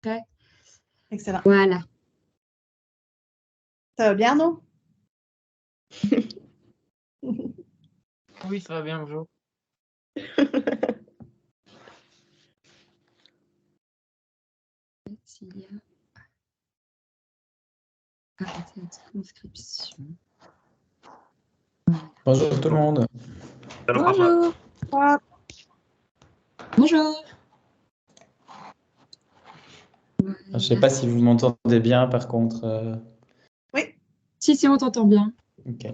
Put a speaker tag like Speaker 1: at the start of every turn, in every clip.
Speaker 1: Prêt?
Speaker 2: Excellent.
Speaker 1: Voilà.
Speaker 2: Ça va bien, non?
Speaker 3: Oui, ça va bien, bonjour.
Speaker 1: S'il y a arrêter la transcription.
Speaker 4: Bonjour tout le monde.
Speaker 3: Salut, François.
Speaker 1: Bonjour. Bonjour.
Speaker 4: Je ne sais pas si vous m'entendez bien par contre.
Speaker 2: Oui.
Speaker 1: Si, on t'entend bien.
Speaker 4: Ok.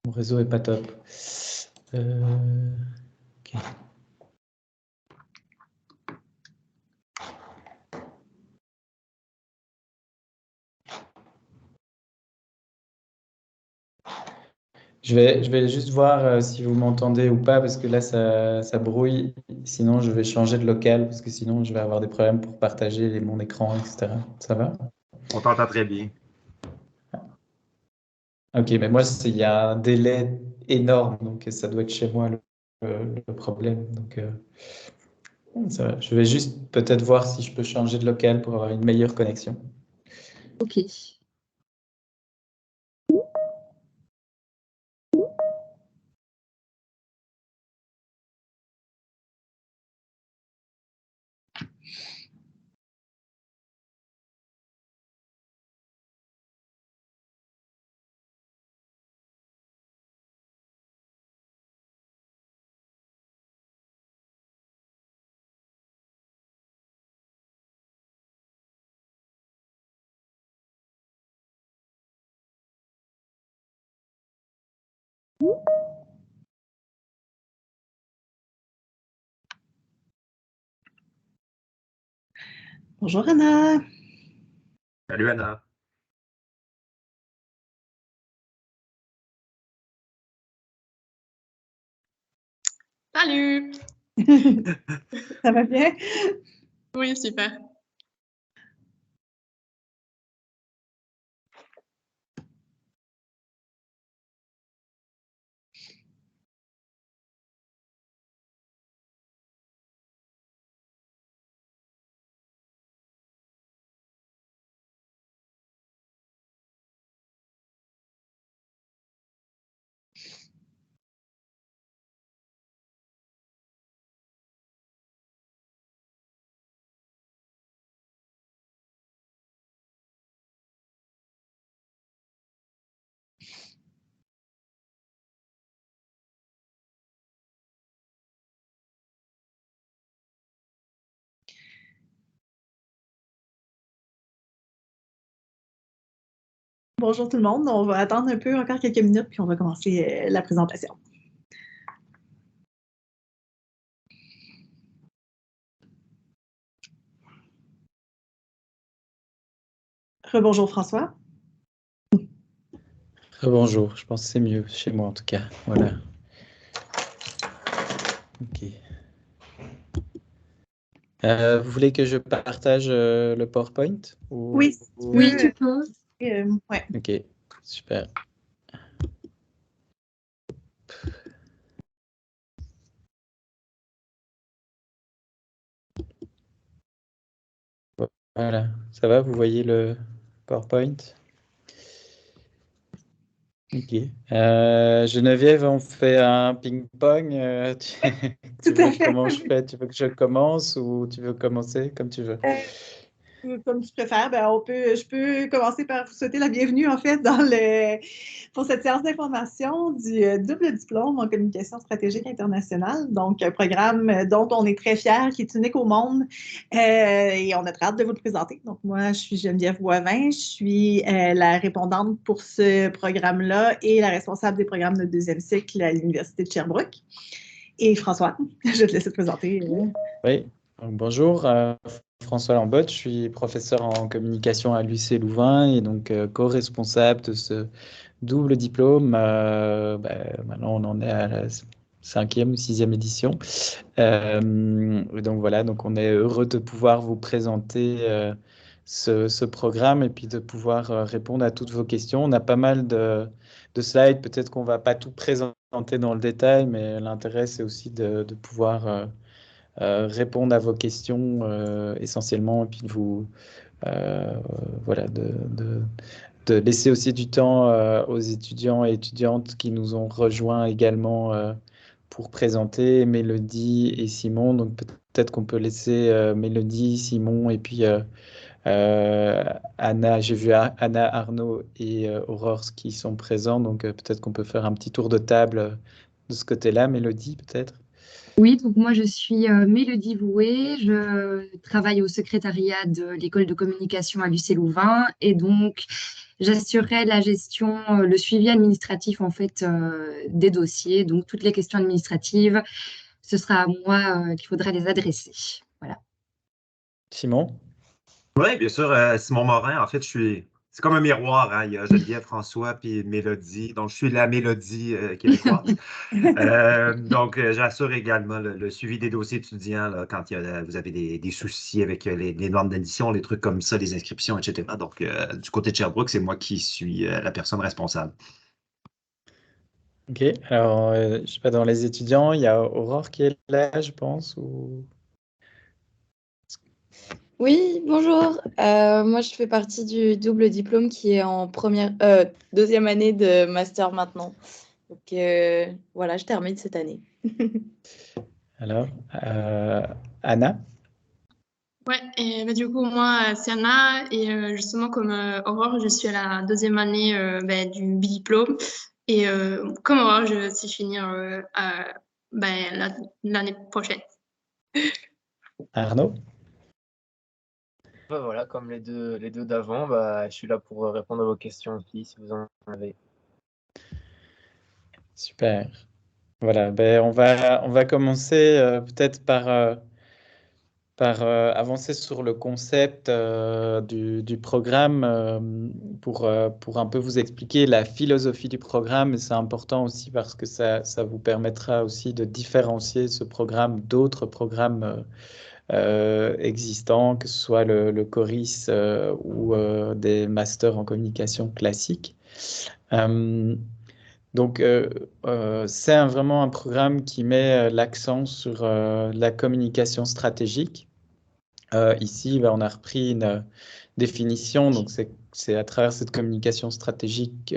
Speaker 4: Mon réseau est pas top. Ok. Je vais juste voir si vous m'entendez ou pas, parce que là, ça brouille. Sinon, je vais changer de local, parce que sinon, je vais avoir des problèmes pour partager mon écran, etc. Ça va?
Speaker 3: On t'entend très bien.
Speaker 4: Ok, mais moi, il y a un délai énorme, donc ça doit être chez moi le problème. Donc, ça va. Je vais juste peut-être voir si je peux changer de local pour avoir une meilleure connexion.
Speaker 1: Ok.
Speaker 2: Bonjour, Anna.
Speaker 3: Salut, Anna.
Speaker 5: Salut!
Speaker 2: Ça va bien?
Speaker 5: Oui, super.
Speaker 2: Bonjour tout le monde. On va attendre un peu, encore quelques minutes, puis on va commencer la présentation. Rebonjour François.
Speaker 4: Bonjour, je pense que c'est mieux chez moi en tout cas. Voilà. Ok. Vous voulez que je partage le PowerPoint ou...
Speaker 2: Oui,
Speaker 1: Oui, tu peux.
Speaker 2: Ouais.
Speaker 4: Ok, super. Voilà, ça va, vous voyez le PowerPoint? Ok. Geneviève, on fait un ping-pong. Tu
Speaker 2: Tout à
Speaker 4: veux
Speaker 2: fait.
Speaker 4: comment je fais? Tu veux que je commence ou tu veux commencer comme tu veux?
Speaker 2: Comme tu préfères, je peux commencer par vous souhaiter la bienvenue en fait pour cette séance d'information du double diplôme en communication stratégique internationale. Donc, un programme dont on est très fiers, qui est unique au monde et on a très hâte de vous le présenter. Donc, moi, je suis Geneviève Boivin, je suis la répondante pour ce programme-là et la responsable des programmes de deuxième cycle à l'Université de Sherbrooke. Et François, je vais te laisser te présenter.
Speaker 4: Oui, donc, bonjour. François Lambotte, je suis professeur en communication à l'UC Louvain et donc co-responsable de ce double diplôme. Maintenant, on en est à la 5e ou 6e édition. Donc voilà, donc on est heureux de pouvoir vous présenter ce programme et puis de pouvoir répondre à toutes vos questions. On a pas mal de slides, peut-être qu'on ne va pas tout présenter dans le détail, mais l'intérêt, c'est aussi de pouvoir répondre à vos questions essentiellement, et puis de vous voilà, de laisser aussi du temps aux étudiants et étudiantes qui nous ont rejoints également pour présenter, Mélodie et Simon. Donc peut-être qu'on peut laisser Mélodie, Simon et puis Anna. J'ai vu Anna, Arnaud et Aurore qui sont présents. Donc peut-être qu'on peut faire un petit tour de table de ce côté-là. Mélodie, peut-être.
Speaker 1: Oui, donc moi je suis Mélodie Voué, je travaille au secrétariat de l'école de communication à l'UC Louvain et donc j'assurerai la gestion, le suivi administratif en fait des dossiers, donc toutes les questions administratives, ce sera à moi qu'il faudra les adresser. Voilà.
Speaker 4: Simon?
Speaker 3: Oui, bien sûr, Simon Morin, en fait, c'est comme un miroir, hein. Il y a Geneviève, François, puis Mélodie. Donc, je suis la Mélodie québécoise. Donc, j'assure également le suivi des dossiers étudiants là, quand vous avez des soucis avec les normes d'admission, les trucs comme ça, les inscriptions, etc. Donc, du côté de Sherbrooke, c'est moi qui suis la personne responsable.
Speaker 4: Ok, alors je sais pas, dans les étudiants, il y a Aurore qui est là, je pense, ou...
Speaker 6: Oui, bonjour. Moi, je fais partie du double diplôme qui est en deuxième année de master maintenant. Donc voilà, je termine cette année.
Speaker 4: Alors, Anna?
Speaker 5: Ouais, et bah, du coup, moi, c'est Anna, et justement, comme Aurore, je suis à la deuxième année du diplôme. Et comme Aurore, je vais aussi finir l'année prochaine.
Speaker 4: Arnaud?
Speaker 7: Voilà, comme les deux d'avant, je suis là pour répondre à vos questions aussi, si vous en avez.
Speaker 4: Super. Voilà, on va commencer peut-être par avancer sur le concept du programme pour un peu vous expliquer la philosophie du programme. Et c'est important aussi parce que ça vous permettra aussi de différencier ce programme d'autres programmes existants, que ce soit le CORIS ou des masters en communication classiques. Donc, c'est vraiment un programme qui met l'accent sur la communication stratégique. Ici, on a repris une définition, donc c'est à travers cette communication stratégique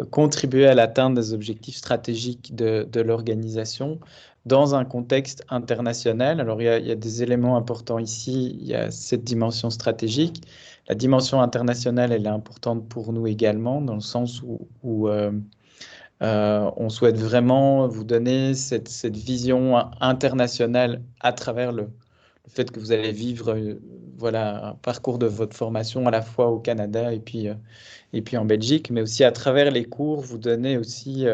Speaker 4: contribuer à l'atteinte des objectifs stratégiques de l'organisation dans un contexte international. Alors, il y a des éléments importants ici. Il y a cette dimension stratégique. La dimension internationale, elle est importante pour nous également, dans le sens où on souhaite vraiment vous donner cette vision internationale à travers le fait que vous allez vivre voilà, un parcours de votre formation à la fois au Canada et puis en Belgique, mais aussi à travers les cours, vous donner aussi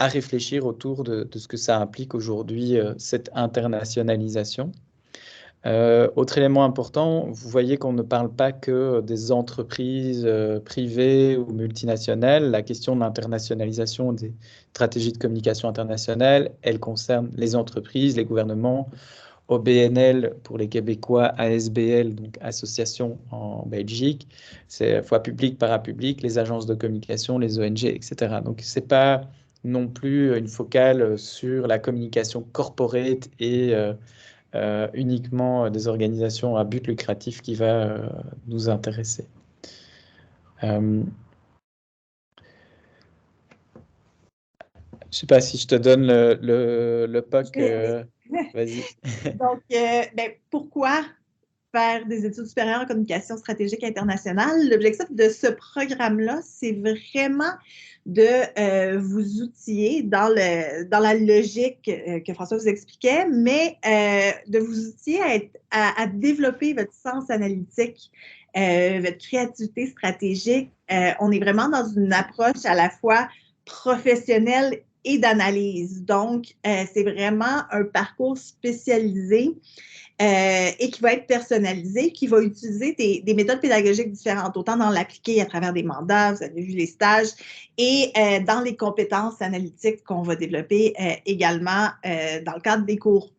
Speaker 4: à réfléchir autour de ce que ça implique aujourd'hui, cette internationalisation. Autre élément important, vous voyez qu'on ne parle pas que des entreprises privées ou multinationales. La question de l'internationalisation des stratégies de communication internationale, elle concerne les entreprises, les gouvernements, OBNL pour les Québécois, ASBL, donc association en Belgique, c'est fois public, parapublic, les agences de communication, les ONG, etc. Donc, ce n'est pas non plus une focale sur la communication corporate et uniquement des organisations à but lucratif qui va nous intéresser. Je ne sais pas si je te donne le POC. Vas-y.
Speaker 2: Donc, pourquoi faire des études supérieures en communication stratégique internationale? L'objectif de ce programme-là, c'est vraiment de vous outiller dans la logique que François vous expliquait, mais de vous outiller à développer votre sens analytique, votre créativité stratégique. On est vraiment dans une approche à la fois professionnelle et d'analyse. Donc, c'est vraiment un parcours spécialisé et qui va être personnalisé, qui va utiliser des méthodes pédagogiques différentes, autant dans l'appliquer à travers des mandats, vous avez vu les stages, et dans les compétences analytiques qu'on va développer également dans le cadre des cours.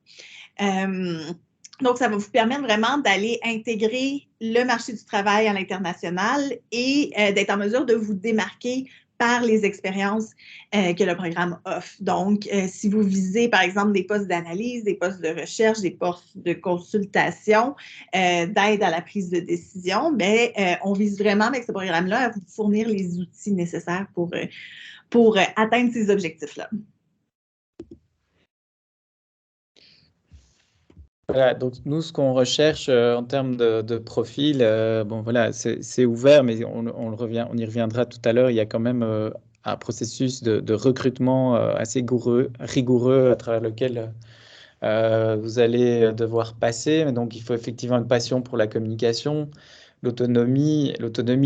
Speaker 2: Donc, ça va vous permettre vraiment d'aller intégrer le marché du travail à l'international et d'être en mesure de vous démarquer par les expériences que le programme offre. Donc, si vous visez, par exemple, des postes d'analyse, des postes de recherche, des postes de consultation, d'aide à la prise de décision, bien, on vise vraiment avec ce programme-là à vous fournir les outils nécessaires pour atteindre ces objectifs-là.
Speaker 4: Voilà, donc nous, ce qu'on recherche en termes de profil, bon voilà, c'est ouvert, mais on y reviendra tout à l'heure. Il y a quand même un processus de recrutement assez rigoureux à travers lequel vous allez devoir passer. Donc, il faut effectivement une passion pour la communication. L'autonomie,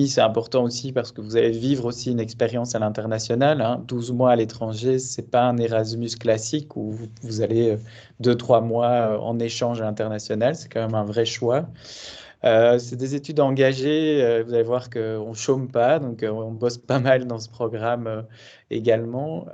Speaker 4: c'est important aussi parce que vous allez vivre aussi une expérience à l'international. Hein. 12 mois à l'étranger, c'est pas un Erasmus classique où vous allez 2-3 mois en échange à l'international. C'est quand même un vrai choix. C'est des études engagées. Vous allez voir qu'on ne chôme pas, donc on bosse pas mal dans ce programme également.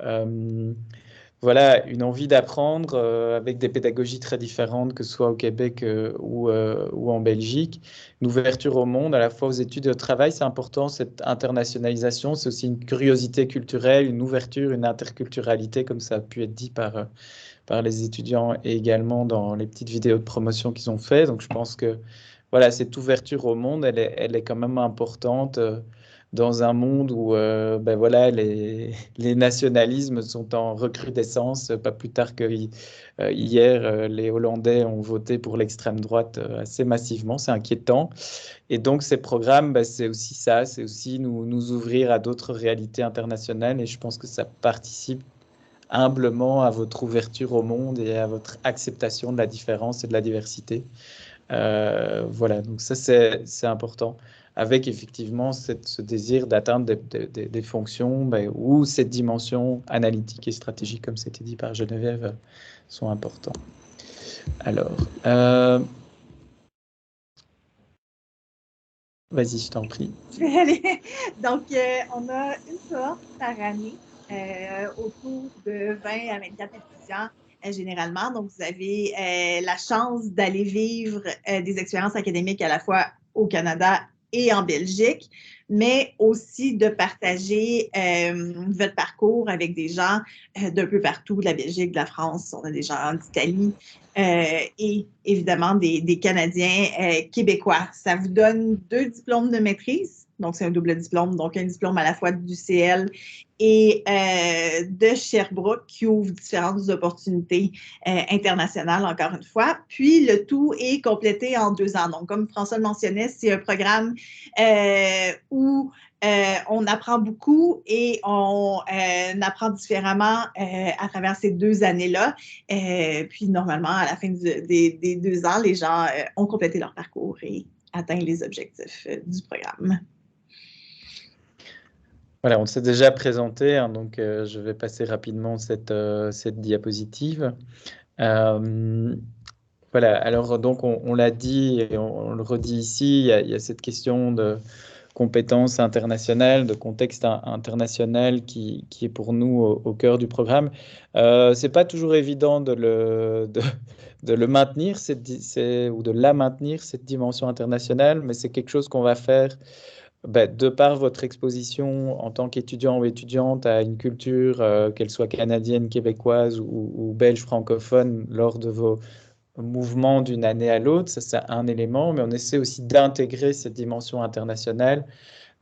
Speaker 4: Voilà, une envie d'apprendre avec des pédagogies très différentes, que ce soit au Québec ou en Belgique. Une ouverture au monde, à la fois aux études et au travail, c'est important, cette internationalisation. C'est aussi une curiosité culturelle, une ouverture, une interculturalité, comme ça a pu être dit par les étudiants et également dans les petites vidéos de promotion qu'ils ont fait. Donc, je pense que voilà, cette ouverture au monde, elle est quand même importante. Dans un monde où ben voilà, les nationalismes sont en recrudescence. Pas plus tard que hier, les Hollandais ont voté pour l'extrême droite assez massivement. C'est inquiétant. Et donc, ces programmes, ben, c'est aussi ça, c'est aussi nous ouvrir à d'autres réalités internationales. Et je pense que ça participe humblement à votre ouverture au monde et à votre acceptation de la différence et de la diversité. Voilà, donc ça, c'est important avec effectivement ce désir d'atteindre des fonctions où cette dimension analytique et stratégique, comme c'était dit par Geneviève, sont importants. Alors, vas-y, je t'en prie.
Speaker 2: Je vais aller. Donc, on a une cohorte par année, autour de 20 à 24 étudiants généralement. Donc, vous avez la chance d'aller vivre des expériences académiques à la fois au Canada et en Belgique, mais aussi de partager votre parcours avec des gens d'un peu partout, de la Belgique, de la France, on a des gens d'Italie et évidemment des Canadiens québécois. Ça vous donne 2 diplômes de maîtrise, donc c'est un double diplôme, donc un diplôme à la fois du CL et de Sherbrooke qui ouvre différentes opportunités internationales, encore une fois. Puis, le tout est complété en 2 ans. Donc, comme François le mentionnait, c'est un programme où on apprend beaucoup et on apprend différemment à travers ces 2 années-là. Puis, normalement, à la fin des 2 ans, les gens ont complété leur parcours et atteint les objectifs du programme.
Speaker 4: Voilà, on s'est déjà présenté, hein, donc je vais passer rapidement cette diapositive. Voilà, alors donc on l'a dit et on le redit ici, il y a cette question de compétences internationales, de contexte international qui est pour nous au cœur du programme. C'est pas toujours évident de le maintenir, ou de la maintenir, cette dimension internationale, mais c'est quelque chose qu'on va faire de par votre exposition en tant qu'étudiant ou étudiante à une culture, qu'elle soit canadienne, québécoise ou belge francophone, lors de vos mouvements d'une année à l'autre, ça c'est un élément, mais on essaie aussi d'intégrer cette dimension internationale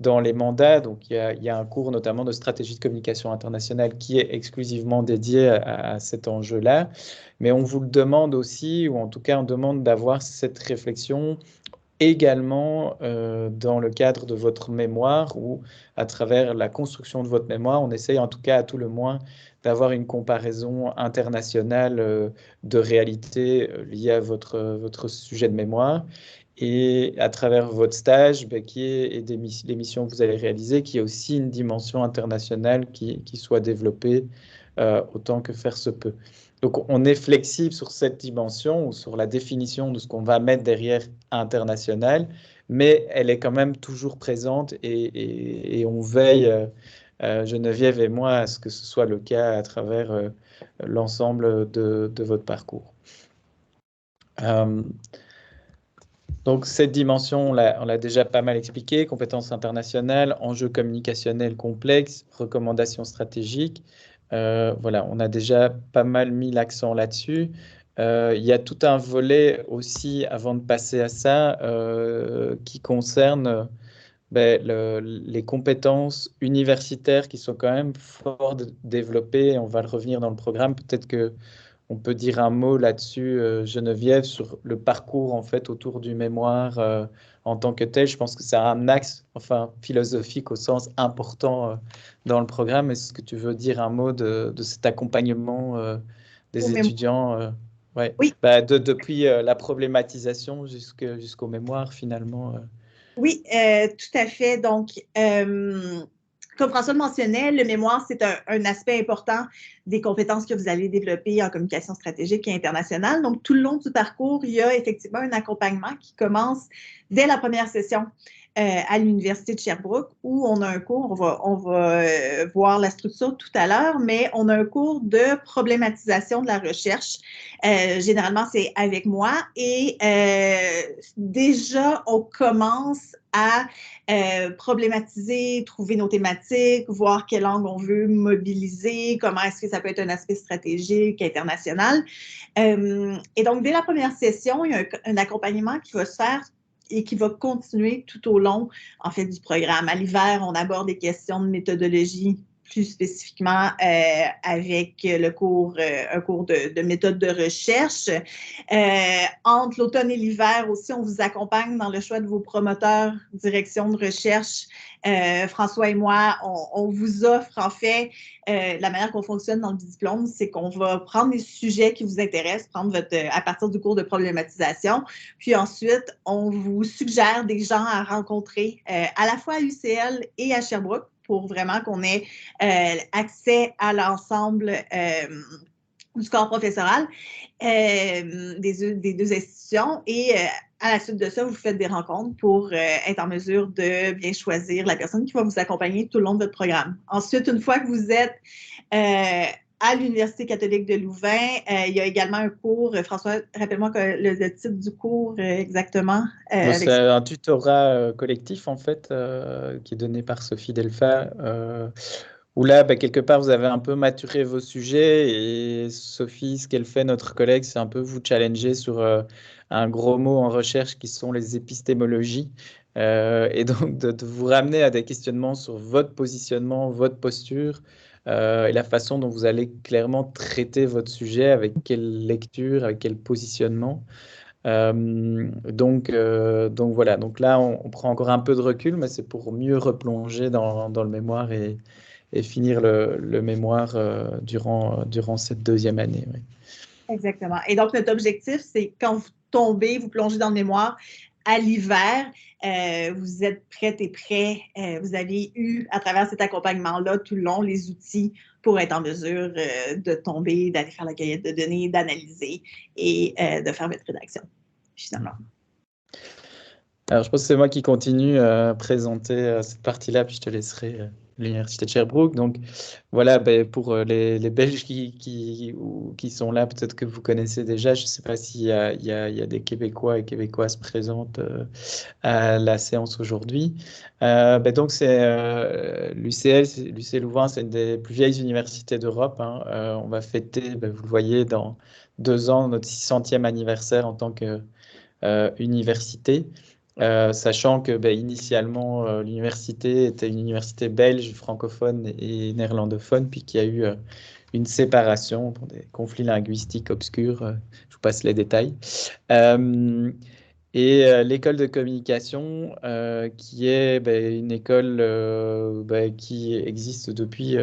Speaker 4: dans les mandats. Donc il y a un cours notamment de stratégie de communication internationale qui est exclusivement dédié à cet enjeu-là, mais on vous le demande aussi, ou en tout cas on demande d'avoir cette réflexion également dans le cadre de votre mémoire ou à travers la construction de votre mémoire. On essaye en tout cas à tout le moins d'avoir une comparaison internationale de réalité liée à votre sujet de mémoire. Et à travers votre stage et les missions que vous allez réaliser, qu'il y ait aussi une dimension internationale qui soit développée autant que faire se peut. Donc, on est flexible sur cette dimension ou sur la définition de ce qu'on va mettre derrière international, mais elle est quand même toujours présente et on veille, Geneviève et moi, à ce que ce soit le cas à travers l'ensemble de votre parcours. Donc, cette dimension, on l'a déjà pas mal expliqué, compétences internationales, enjeux communicationnels complexes, recommandations stratégiques. Voilà, on a déjà pas mal mis l'accent là-dessus. Il y a tout un volet aussi, avant de passer à ça, qui concerne les compétences universitaires qui sont quand même fort développées. On va le revenir dans le programme. Peut-être que on peut dire un mot là-dessus, Geneviève, sur le parcours en fait autour du mémoire en tant que tel. Je pense que c'est un axe, enfin philosophique au sens important dans le programme. Est-ce que tu veux dire un mot de cet accompagnement
Speaker 2: Au
Speaker 4: des
Speaker 2: mémoire.
Speaker 4: étudiants ouais.
Speaker 2: Oui.
Speaker 4: Depuis la problématisation jusqu'au mémoire finalement.
Speaker 2: Oui, tout à fait. Donc, comme François le mentionnait, le mémoire, c'est un aspect important des compétences que vous allez développer en communication stratégique et internationale. Donc, tout le long du parcours, il y a effectivement un accompagnement qui commence dès la première session à l'Université de Sherbrooke, où on a un cours, on va voir la structure tout à l'heure, mais on a un cours de problématisation de la recherche. Généralement, c'est avec moi et déjà, on commence à problématiser, trouver nos thématiques, voir quel angle on veut mobiliser, comment est-ce que ça peut être un aspect stratégique, international. Et donc, dès la première session, il y a un accompagnement qui va se faire et qui va continuer tout au long, en fait, du programme. À l'hiver, on aborde des questions de méthodologie plus spécifiquement avec un cours de méthode de recherche. Entre l'automne et l'hiver aussi, on vous accompagne dans le choix de vos promoteurs, direction de recherche. François et moi, on vous offre en fait, la manière qu'on fonctionne dans le diplôme, c'est qu'on va prendre les sujets qui vous intéressent, à partir du cours de problématisation, puis ensuite, on vous suggère des gens à rencontrer à la fois à UCL et à Sherbrooke pour vraiment qu'on ait accès à l'ensemble du corps professoral des deux institutions. Et à la suite de ça, vous faites des rencontres pour être en mesure de bien choisir la personne qui va vous accompagner tout le long de votre programme. Ensuite, une fois que vous êtes à l'Université catholique de Louvain, il y a également un cours. François, rappelle-moi le titre du cours exactement.
Speaker 4: C'est un tutorat collectif, en fait, qui est donné par Sophie Delpha, où là, quelque part, vous avez un peu maturé vos sujets. Et Sophie, ce qu'elle fait, notre collègue, c'est un peu vous challenger sur un gros mot en recherche qui sont les épistémologies. Et donc, de vous ramener à des questionnements sur votre positionnement, votre posture, et la façon dont vous allez clairement traiter votre sujet, avec quelle lecture, avec quel positionnement. Donc voilà, donc là on prend encore un peu de recul, mais c'est pour mieux replonger dans le mémoire et finir le mémoire durant cette deuxième année. Oui.
Speaker 2: Exactement. Et donc notre objectif, c'est quand vous tombez, vous plongez dans le mémoire à l'hiver, vous êtes prêtes et prêts, vous avez eu à travers cet accompagnement-là tout le long les outils pour être en mesure de tomber, d'aller faire la cueillette de données, d'analyser et de faire votre rédaction, finalement.
Speaker 4: Alors, je pense que c'est moi qui continue à présenter cette partie-là, puis je te laisserai l'Université de Sherbrooke. Donc, voilà, pour les Belges qui sont là, peut-être que vous connaissez déjà. Je ne sais pas s'il y a des Québécois et Québécoises présentes à la séance aujourd'hui. Donc, c'est l'UCL, l'UCL Louvain, c'est une des plus vieilles universités d'Europe. Hein. On va fêter, vous le voyez, dans 2 ans, notre 600e anniversaire en tant qu'université. Sachant que initialement, l'université était une université belge, francophone et néerlandophone, puis qu'il y a eu une séparation pour des conflits linguistiques obscurs. Je vous passe les détails. Et l'école de communication, qui est une école qui existe depuis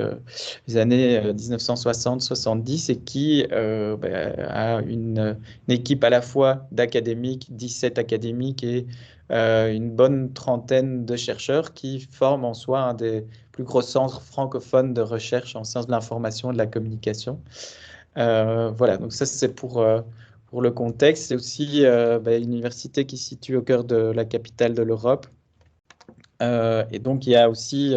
Speaker 4: les années 1960-70 et qui a une équipe à la fois d'académiques, 17 académiques et une bonne trentaine de chercheurs qui forment en soi un des plus gros centres francophones de recherche en sciences de l'information et de la communication. Voilà, donc ça c'est pour le contexte. C'est aussi une université qui se situe au cœur de la capitale de l'Europe. Et donc il y a aussi,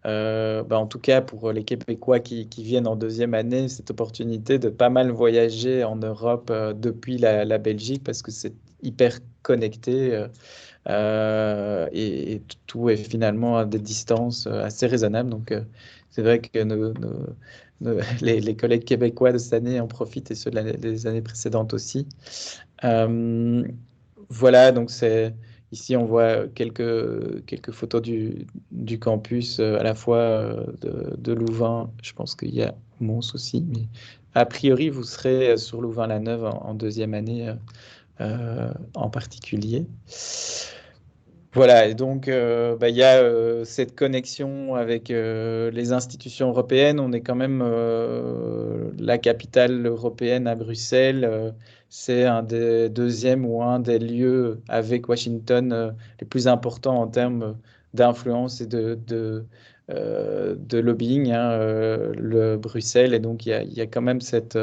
Speaker 4: en tout cas pour les Québécois qui viennent en deuxième année, cette opportunité de pas mal voyager en Europe depuis la Belgique, parce que c'est hyper connectés et tout est finalement à des distances assez raisonnables. Donc, c'est vrai que les collègues québécois de cette année en profitent et ceux des années précédentes aussi. Voilà, donc ici on voit quelques photos du campus, à la fois de Louvain, je pense qu'il y a Mons aussi, mais a priori vous serez sur Louvain-la-Neuve en deuxième année en particulier. Voilà, et donc il y a cette connexion avec les institutions européennes. On est quand même la capitale européenne à Bruxelles. C'est un des deuxièmes ou un des lieux avec Washington les plus importants en termes d'influence et de lobbying, hein, le Bruxelles. Et donc il y a quand même cette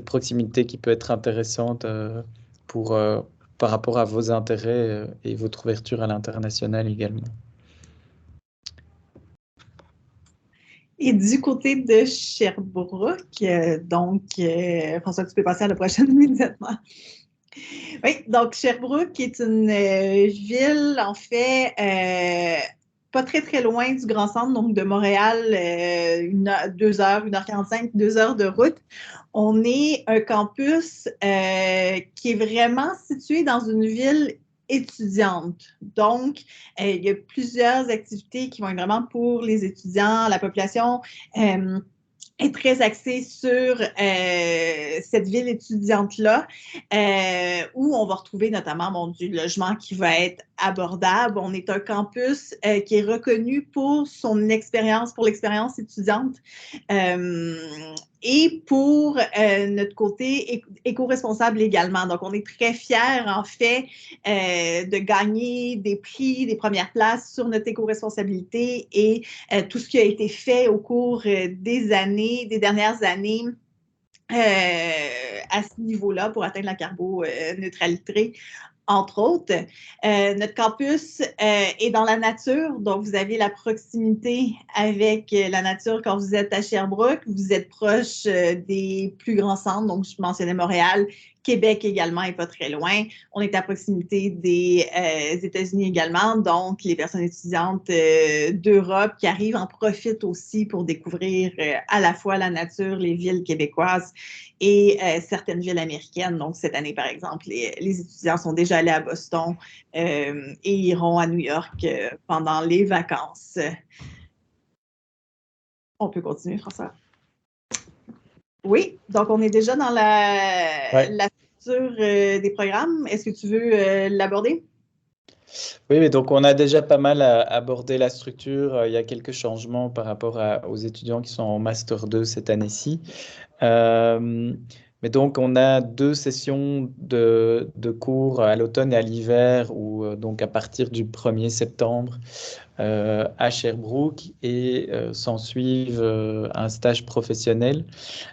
Speaker 4: proximité qui peut être intéressante pour par rapport à vos intérêts et votre ouverture à l'international également.
Speaker 2: Et du côté de Sherbrooke, François, tu peux passer à la prochaine immédiatement. Oui, donc Sherbrooke est une ville, en fait, pas très, très loin du Grand Centre, donc de Montréal, 2 heures, 1h45, 2 heures de route. On est un campus qui est vraiment situé dans une ville étudiante. Donc, il y a plusieurs activités qui vont être vraiment pour les étudiants, la population est très axée sur cette ville étudiante-là, où on va retrouver notamment du logement qui va être abordable. On est un campus qui est reconnu pour son expérience, pour l'expérience étudiante. Et pour notre côté éco-responsable également. Donc, on est très fiers, en fait, de gagner des prix, des premières places sur notre éco-responsabilité et tout ce qui a été fait au cours des dernières années à ce niveau-là pour atteindre la carboneutralité. Entre autres, notre campus est dans la nature, donc vous avez la proximité avec la nature quand vous êtes à Sherbrooke. Vous êtes proche des plus grands centres, donc je mentionnais Montréal, Québec également est pas très loin. On est à proximité des États-Unis également, donc les personnes étudiantes d'Europe qui arrivent en profitent aussi pour découvrir à la fois la nature, les villes québécoises et certaines villes américaines. Donc cette année, par exemple, les étudiants sont déjà allés à Boston et iront à New York pendant les vacances. On peut continuer, François. Oui, donc on est déjà dans la structure des programmes. Est-ce que tu veux l'aborder?
Speaker 4: Oui, mais donc on a déjà pas mal abordé la structure. Il y a quelques changements par rapport aux étudiants qui sont en Master 2 cette année-ci. Mais donc, on a 2 sessions de cours à l'automne et à l'hiver, ou donc à partir du 1er septembre à Sherbrooke, et s'ensuivent un stage professionnel.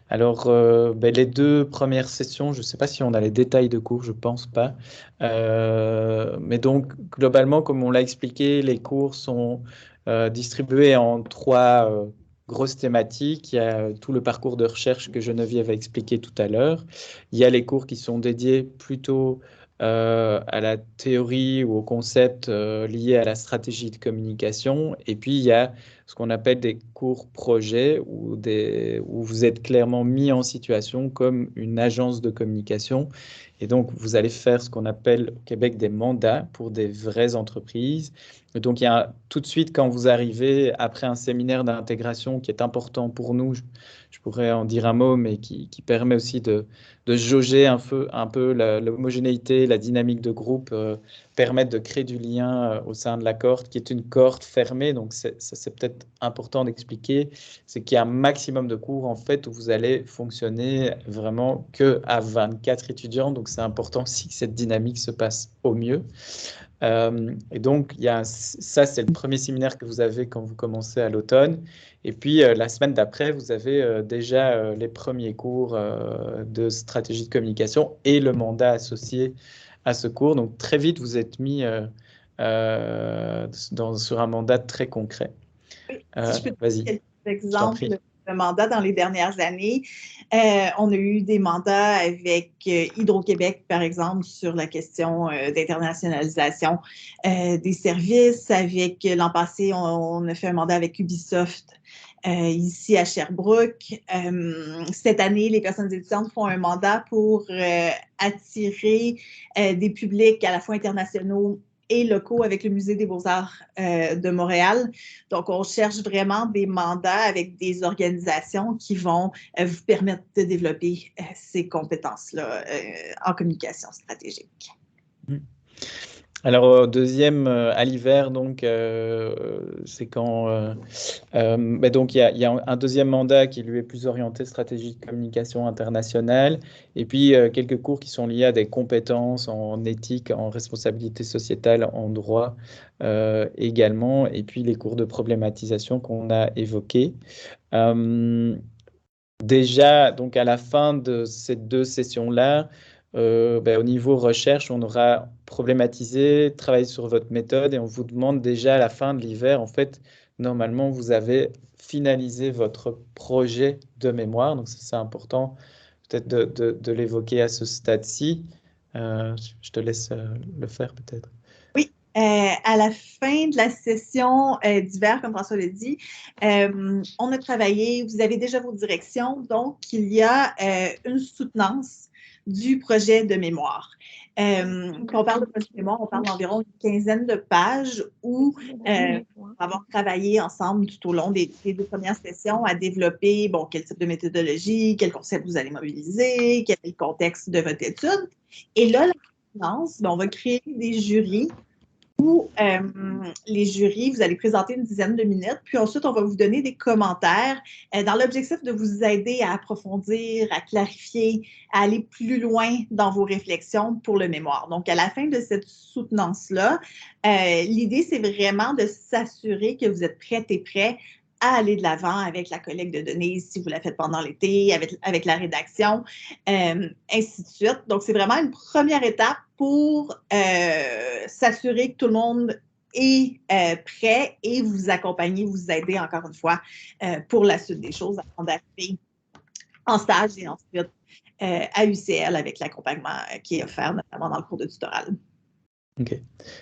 Speaker 4: Alors, les 2 premières sessions, je ne sais pas si on a les détails de cours, je ne pense pas. Mais donc, globalement, comme on l'a expliqué, les cours sont distribués en 3 grosses thématiques. Il y a tout le parcours de recherche que Geneviève a expliqué tout à l'heure. Il y a les cours qui sont dédiés plutôt à la théorie ou au concept lié à la stratégie de communication. Et puis, il y a ce qu'on appelle des cours projets où vous êtes clairement mis en situation comme une agence de communication. Et donc, vous allez faire ce qu'on appelle au Québec des mandats pour des vraies entreprises. Et donc, il y a tout de suite, quand vous arrivez après un séminaire d'intégration qui est important pour nous, je pourrais en dire un mot, mais qui permet aussi de jauger un peu l'homogénéité, la dynamique de groupe, permettre de créer du lien au sein de la cohorte, qui est une cohorte fermée. Donc, c'est peut-être important d'expliquer, c'est qu'il y a un maximum de cours, en fait, où vous allez fonctionner vraiment qu'à 24 étudiants. Donc, c'est important aussi que cette dynamique se passe au mieux. Et donc, ça, c'est le premier séminaire que vous avez quand vous commencez à l'automne. Et puis, la semaine d'après, vous avez déjà les premiers cours de stratégie de communication et le mandat associé à ce cours. Donc, très vite, vous êtes mis sur un mandat très concret.
Speaker 2: Si je peux te
Speaker 4: Vas-y.
Speaker 2: quelques exemples de mandats dans les dernières années. On a eu des mandats avec Hydro-Québec, par exemple, sur la question d'internationalisation des services. L'an passé, on a fait un mandat avec Ubisoft ici à Sherbrooke. Cette année, les personnes étudiantes font un mandat pour attirer des publics à la fois internationaux et locaux avec le Musée des Beaux-Arts de Montréal. Donc, on cherche vraiment des mandats avec des organisations qui vont vous permettre de développer ces compétences-là en communication stratégique.
Speaker 4: Alors, deuxième, à l'hiver, donc, c'est quand... donc, il y a un deuxième mandat qui lui est plus orienté stratégie de communication internationale, et puis quelques cours qui sont liés à des compétences en éthique, en responsabilité sociétale, en droit également, et puis les cours de problématisation qu'on a évoqués. Déjà, donc à la fin de ces 2 sessions-là, au niveau recherche, on aura problématisé, travaillé sur votre méthode et on vous demande déjà à la fin de l'hiver, en fait, normalement, vous avez finalisé votre projet de mémoire. Donc, c'est important peut-être de l'évoquer à ce stade-ci. Je te laisse le faire peut-être.
Speaker 2: Oui. À la fin de la session d'hiver, comme François l'a dit, on a travaillé, vous avez déjà vos directions, donc il y a une soutenance du projet de mémoire. Quand on parle de projet de mémoire, on parle d'environ une quinzaine de pages où on va avoir travaillé ensemble tout au long des 2 premières sessions à développer, quel type de méthodologie, quel concept vous allez mobiliser, quel est le contexte de votre étude. Et là, la soutenance, on va créer des jurys où les jurys, vous allez présenter une dizaine de minutes, puis ensuite, on va vous donner des commentaires dans l'objectif de vous aider à approfondir, à clarifier, à aller plus loin dans vos réflexions pour le mémoire. Donc, à la fin de cette soutenance-là, l'idée, c'est vraiment de s'assurer que vous êtes prêtes et prêts à aller de l'avant avec la collecte de données, si vous la faites pendant l'été, avec la rédaction, ainsi de suite. Donc, c'est vraiment une première étape pour s'assurer que tout le monde est prêt et vous accompagner, vous aider encore une fois pour la suite des choses avant d'arriver en stage et ensuite à UCL avec l'accompagnement qui est offert notamment dans le cours de tutorat.
Speaker 4: OK.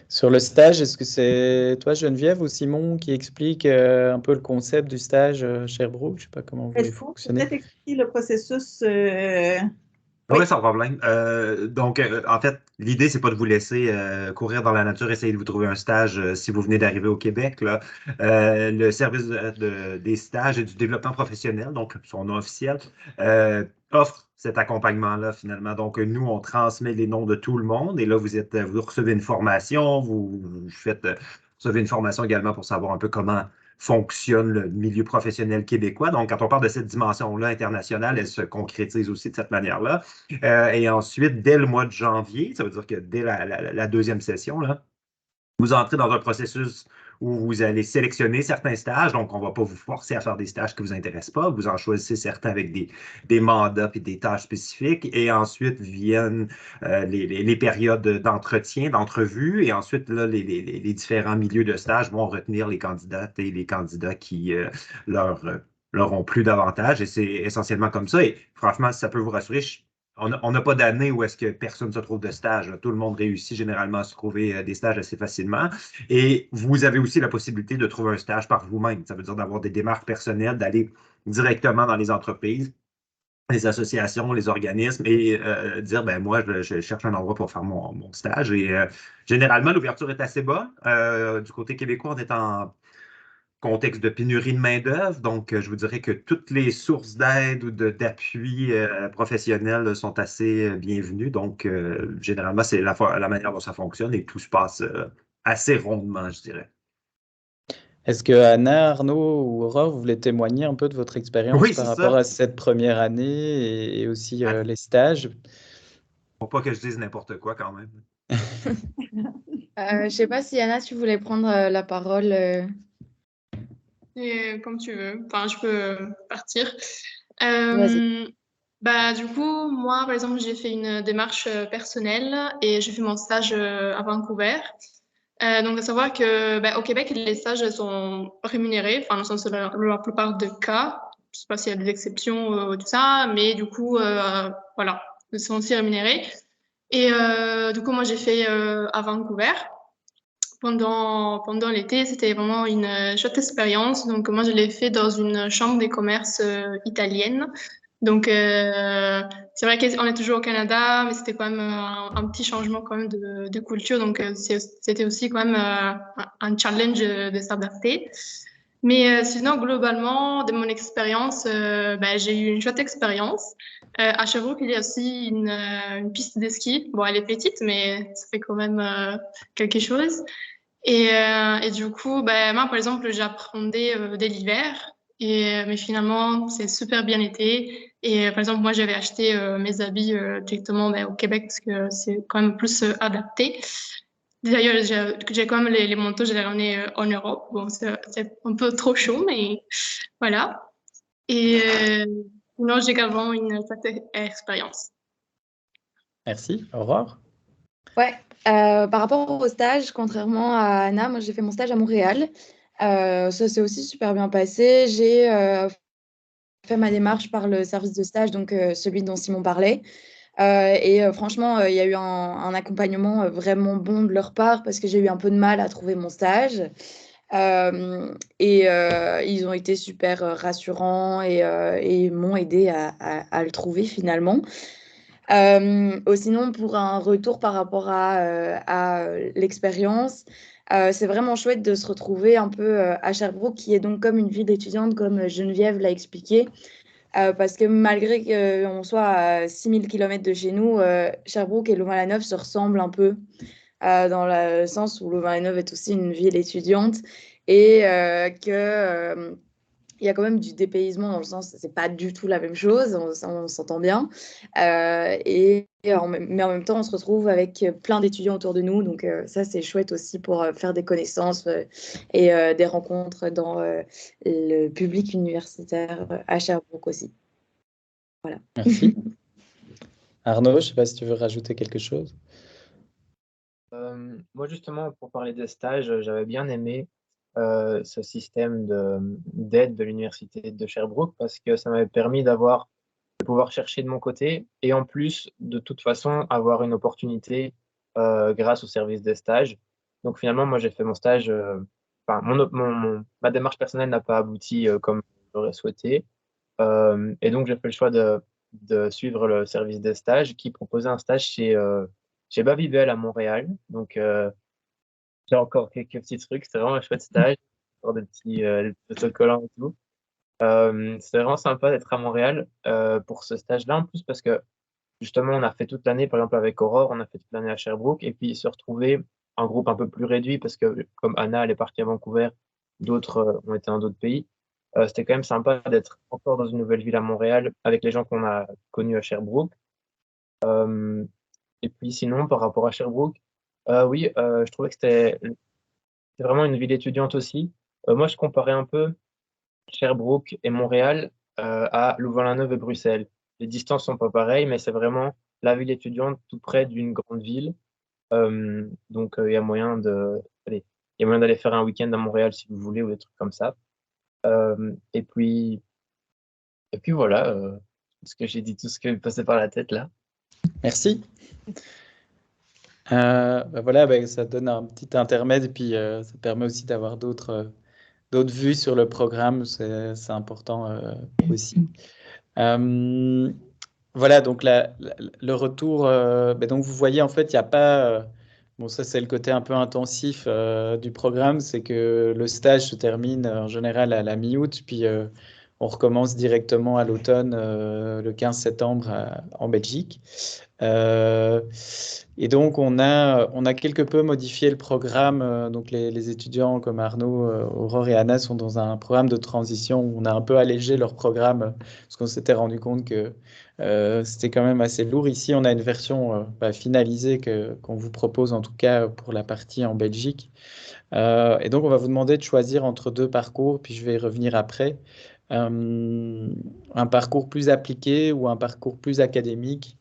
Speaker 4: Sur le stage, est-ce que c'est toi, Geneviève, ou Simon qui explique un peu le concept du stage Sherbrooke? Je ne sais pas comment vous voulez fonctionner.
Speaker 2: Peut-être expliquer le processus.
Speaker 3: Oui, sans problème. Donc, en fait, l'idée, c'est pas de vous laisser courir dans la nature, essayer de vous trouver un stage si vous venez d'arriver au Québec. Là. Le service des stages et du développement professionnel, donc son nom officiel, offre cet accompagnement-là, finalement. Donc, nous, on transmet les noms de tout le monde et là, vous recevez une formation, vous recevez une formation également pour savoir un peu comment fonctionne le milieu professionnel québécois. Donc, quand on parle de cette dimension-là internationale, elle se concrétise aussi de cette manière-là. Et ensuite, dès le mois de janvier, ça veut dire que dès la deuxième session, là, vous entrez dans un processus où vous allez sélectionner certains stages. Donc, on ne va pas vous forcer à faire des stages qui ne vous intéressent pas. Vous en choisissez certains avec des mandats et des tâches spécifiques. Et ensuite viennent les périodes d'entretien, d'entrevue. Et ensuite, là, les différents milieux de stage vont retenir les candidates et les candidats qui leur ont plu davantage. Et c'est essentiellement comme ça. Et franchement, si ça peut vous rassurer, on n'a pas d'année où est-ce que personne ne se trouve de stage. Tout le monde réussit généralement à se trouver des stages assez facilement. Et vous avez aussi la possibilité de trouver un stage par vous-même. Ça veut dire d'avoir des démarches personnelles, d'aller directement dans les entreprises, les associations, les organismes et dire, moi, je cherche un endroit pour faire mon stage. Et généralement, l'ouverture est assez bonne. Du côté québécois, on est en contexte de pénurie de main-d'œuvre. Donc, je vous dirais que toutes les sources d'aide ou d'appui professionnel sont assez bienvenues. Donc, généralement, c'est la manière dont ça fonctionne et tout se passe assez rondement, je dirais.
Speaker 4: Est-ce que Anna, Arnaud ou Aurore, vous voulez témoigner un peu de votre expérience par rapport à cette première année et aussi les stages?
Speaker 3: Faut pas que je dise n'importe quoi quand même.
Speaker 6: Je sais pas si Anna, tu voulais prendre la parole.
Speaker 5: Comme tu veux. Enfin, je peux partir.
Speaker 6: Vas-y.
Speaker 5: Du coup, moi, par exemple, j'ai fait une démarche personnelle et j'ai fait mon stage à Vancouver. Donc, à savoir que au Québec, les stages sont rémunérés, enfin, dans la plupart des cas. sais pas s'il y a des exceptions, tout ça, mais du coup, voilà, ils sont aussi rémunérés. Et du coup, moi, j'ai fait à Vancouver pendant l'été. C'était vraiment une chouette expérience. Donc, moi, je l'ai fait dans une chambre des commerces italienne. Donc, c'est vrai qu'on est toujours au Canada, mais c'était quand même un petit changement quand même de culture. Donc, c'était aussi quand même un challenge de s'adapter. Mais sinon, globalement, de mon expérience, ben, j'ai eu une chouette expérience. À Sherbrooke, il y a aussi une piste de ski. Bon, elle est petite, mais ça fait quand même quelque chose. Et du coup, ben, moi, par exemple, j'apprenais dès l'hiver. Mais finalement, c'est super bien été. Et par exemple, moi, j'avais acheté mes habits directement ben, au Québec parce que c'est quand même plus adapté. D'ailleurs, j'ai quand même les manteaux, je les ramenés en Europe. Bon, c'est un peu trop chaud, mais voilà. Et sinon, j'ai également une chouette expérience.
Speaker 4: Merci. Aurore?
Speaker 6: Ouais, par rapport au stage, contrairement à Anna, moi j'ai fait mon stage à Montréal. Ça s'est aussi super bien passé. J'ai fait ma démarche par le service de stage, donc celui dont Simon parlait. Et franchement, il y a eu un accompagnement vraiment bon de leur part parce que j'ai eu un peu de mal à trouver mon stage. Et ils ont été super rassurants et m'ont aidé à le trouver finalement. Sinon, pour un retour par rapport à l'expérience, c'est vraiment chouette de se retrouver un peu à Sherbrooke, qui est donc comme une ville étudiante, comme Geneviève l'a expliqué. Parce que malgré qu'on soit à 6000 km de chez nous, Sherbrooke et Louvain-la-Neuve se ressemblent un peu, dans le sens où Louvain-la-Neuve est aussi une ville étudiante et que il y a quand même du dépaysement dans le sens, c'est pas du tout la même chose, on s'entend bien. Mais en même temps, on se retrouve avec plein d'étudiants autour de nous, donc ça c'est chouette aussi pour faire des connaissances et des rencontres dans le public universitaire à Sherbrooke aussi. Voilà.
Speaker 4: Merci. Arnaud, je ne sais pas si tu veux rajouter quelque chose.
Speaker 7: Moi, justement, pour parler des stages, j'avais bien aimé ce système d'aide de l'université de Sherbrooke parce que ça m'avait permis de pouvoir chercher de mon côté et en plus, de toute façon, avoir une opportunité grâce au service des stages. Donc finalement, moi, j'ai fait mon stage, enfin, ma démarche personnelle n'a pas abouti comme j'aurais souhaité. Et donc, j'ai fait le choix de suivre le service des stages qui proposait un stage chez Babybel à Montréal. Donc, j'ai encore quelques petits trucs. C'était vraiment un chouette stage. Encore des petits autocollants et tout. C'était vraiment sympa d'être à Montréal pour ce stage-là. En plus, parce que justement, on a fait toute l'année, par exemple, avec Aurore, on a fait toute l'année à Sherbrooke. Et puis, se retrouver en groupe un peu plus réduit parce que, comme Anna, elle est partie à Vancouver, d'autres ont été dans d'autres pays. C'était quand même sympa d'être encore dans une nouvelle ville à Montréal avec les gens qu'on a connus à Sherbrooke. Et puis sinon, par rapport à Sherbrooke, oui, je trouvais que c'était vraiment une ville étudiante aussi. Moi, je comparais un peu Sherbrooke et Montréal à Louvain-la-Neuve et Bruxelles. Les distances sont pas pareilles, mais c'est vraiment la ville étudiante tout près d'une grande ville. Donc, il y a moyen allez, il y a moyen d'aller faire un week-end à Montréal si vous voulez ou des trucs comme ça. Et puis voilà, parce que j'ai dit tout ce qui me passait par la tête là.
Speaker 4: Merci. Voilà, ça donne un petit intermède et puis ça permet aussi d'avoir d'autres vues sur le programme. C'est important aussi. Voilà, donc le retour. Donc vous voyez, en fait, il n'y a pas. Bon, ça, c'est le côté un peu intensif du programme, c'est que le stage se termine en général à la mi-août, puis on recommence directement à l'automne, le 15 septembre en Belgique. Et donc, on a quelque peu modifié le programme. Donc, les étudiants comme Arnaud, Aurore et Anna sont dans un programme de transition où on a un peu allégé leur programme parce qu'on s'était rendu compte que c'était quand même assez lourd. Ici, on a une version finalisée qu'on vous propose, en tout cas pour la partie en Belgique. Et donc, on va vous demander de choisir entre deux parcours, puis je vais y revenir après. Un parcours plus appliqué ou un parcours plus académique,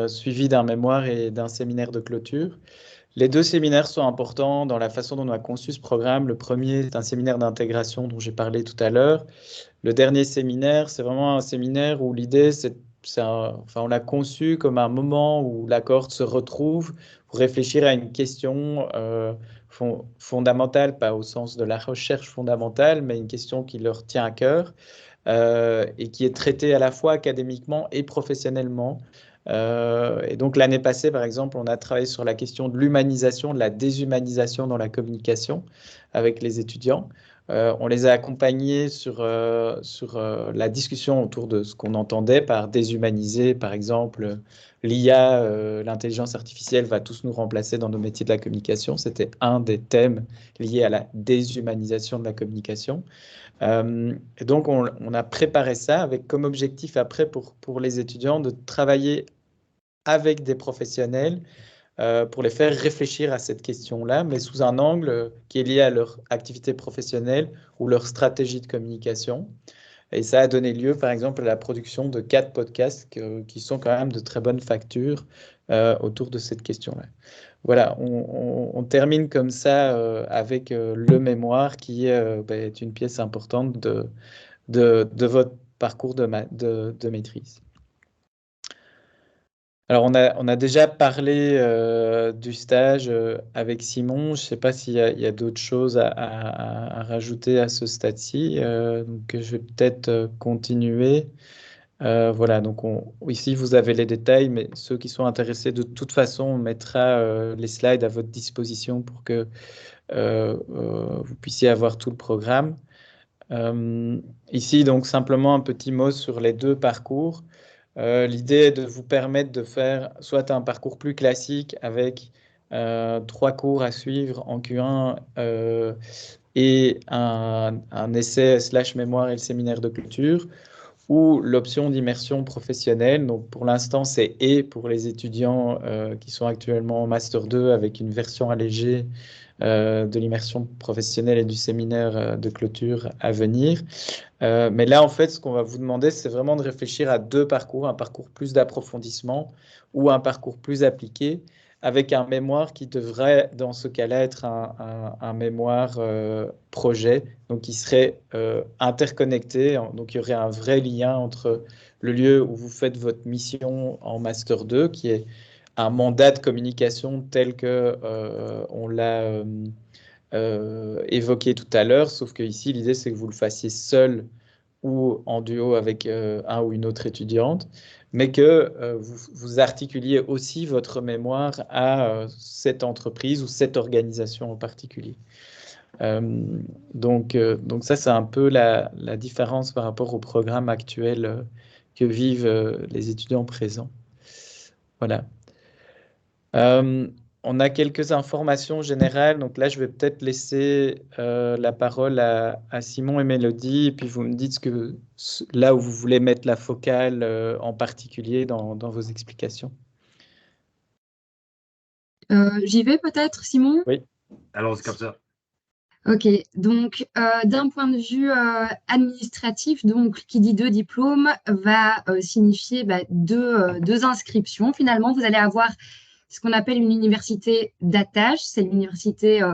Speaker 4: suivi d'un mémoire et d'un séminaire de clôture. Les deux séminaires sont importants dans la façon dont on a conçu ce programme. Le premier est un séminaire d'intégration dont j'ai parlé tout à l'heure. Le dernier séminaire, c'est vraiment un séminaire où l'idée, on l'a conçu comme un moment où la cohorte se retrouve pour réfléchir à une question fondamentale, pas au sens de la recherche fondamentale, mais une question qui leur tient à cœur et qui est traitée à la fois académiquement et professionnellement. Et donc l'année passée, par exemple, on a travaillé sur la question de l'humanisation, de la déshumanisation dans la communication avec les étudiants. On les a accompagnés sur la discussion autour de ce qu'on entendait par déshumaniser. Par exemple, l'IA, l'intelligence artificielle, va tous nous remplacer dans nos métiers de la communication. C'était un des thèmes liés à la déshumanisation de la communication. Et donc, on a préparé ça avec comme objectif après pour les étudiants de travailler avec des professionnels pour les faire réfléchir à cette question-là, mais sous un angle qui est lié à leur activité professionnelle ou leur stratégie de communication. Et ça a donné lieu, par exemple, à la production de 4 podcasts qui sont quand même de très bonne facture autour de cette question-là. Voilà, on termine comme ça avec le mémoire qui est une pièce importante de votre parcours de maîtrise. Alors, on a déjà parlé du stage avec Simon. Je ne sais pas s'il y a d'autres choses à rajouter à ce stade-ci. Donc, je vais peut-être continuer. Voilà, donc ici, vous avez les détails, mais ceux qui sont intéressés, de toute façon, on mettra les slides à votre disposition pour que vous puissiez avoir tout le programme. Ici, donc, simplement un petit mot sur les deux parcours. L'idée est de vous permettre de faire soit un parcours plus classique avec 3 cours à suivre en Q1 et un essai / mémoire et le séminaire de clôture, ou l'option d'immersion professionnelle. Donc pour l'instant, c'est « et » pour les étudiants qui sont actuellement en Master 2 avec une version allégée de l'immersion professionnelle et du séminaire de clôture à venir. Mais là, en fait, ce qu'on va vous demander, c'est vraiment de réfléchir à 2 parcours, un parcours plus d'approfondissement ou un parcours plus appliqué, avec un mémoire qui devrait, dans ce cas-là, être un mémoire projet, donc qui serait interconnecté. Donc, il y aurait un vrai lien entre le lieu où vous faites votre mission en Master 2, qui est un mandat de communication tel que on l'a évoqué tout à l'heure, sauf que ici, l'idée, c'est que vous le fassiez seul ou en duo avec un ou une autre étudiante, mais que vous articuliez aussi votre mémoire à cette entreprise ou cette organisation en particulier. Donc ça, c'est un peu la différence par rapport au programme actuel que vivent les étudiants présents. Voilà. On a quelques informations générales. Donc là, je vais peut-être laisser la parole à Simon et Mélodie, et puis vous me dites là où vous voulez mettre la focale en particulier dans vos explications.
Speaker 1: J'y vais peut-être, Simon?
Speaker 4: Oui.
Speaker 3: Alors, c'est comme ça.
Speaker 1: Ok, donc d'un point de vue administratif, donc qui dit 2 diplômes va signifier 2 inscriptions. Finalement, vous allez avoir ce qu'on appelle une université d'attache. C'est l'université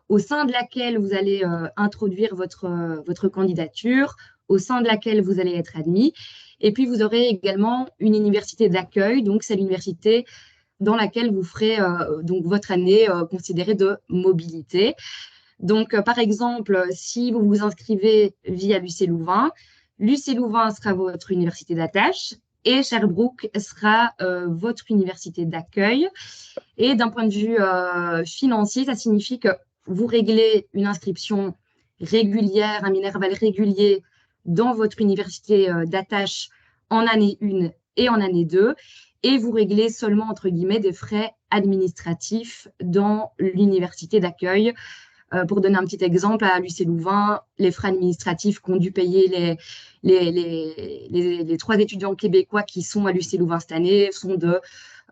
Speaker 1: au sein de laquelle vous allez introduire votre candidature, au sein de laquelle vous allez être admis. Et puis, vous aurez également une université d'accueil. Donc, c'est l'université dans laquelle vous ferez donc votre année considérée de mobilité. Donc, par exemple, si vous vous inscrivez via l'UC Louvain, l'UC Louvain sera votre université d'attache et Sherbrooke sera votre université d'accueil. Et d'un point de vue financier, ça signifie que vous réglez une inscription régulière, un minerval régulier dans votre université d'attache en année 1 et en année 2, et vous réglez seulement, entre guillemets, des frais administratifs dans l'université d'accueil. Pour donner un petit exemple, à l'UC Louvain, les frais administratifs qu'ont dû payer les 3 étudiants québécois qui sont à l'UC Louvain cette année sont de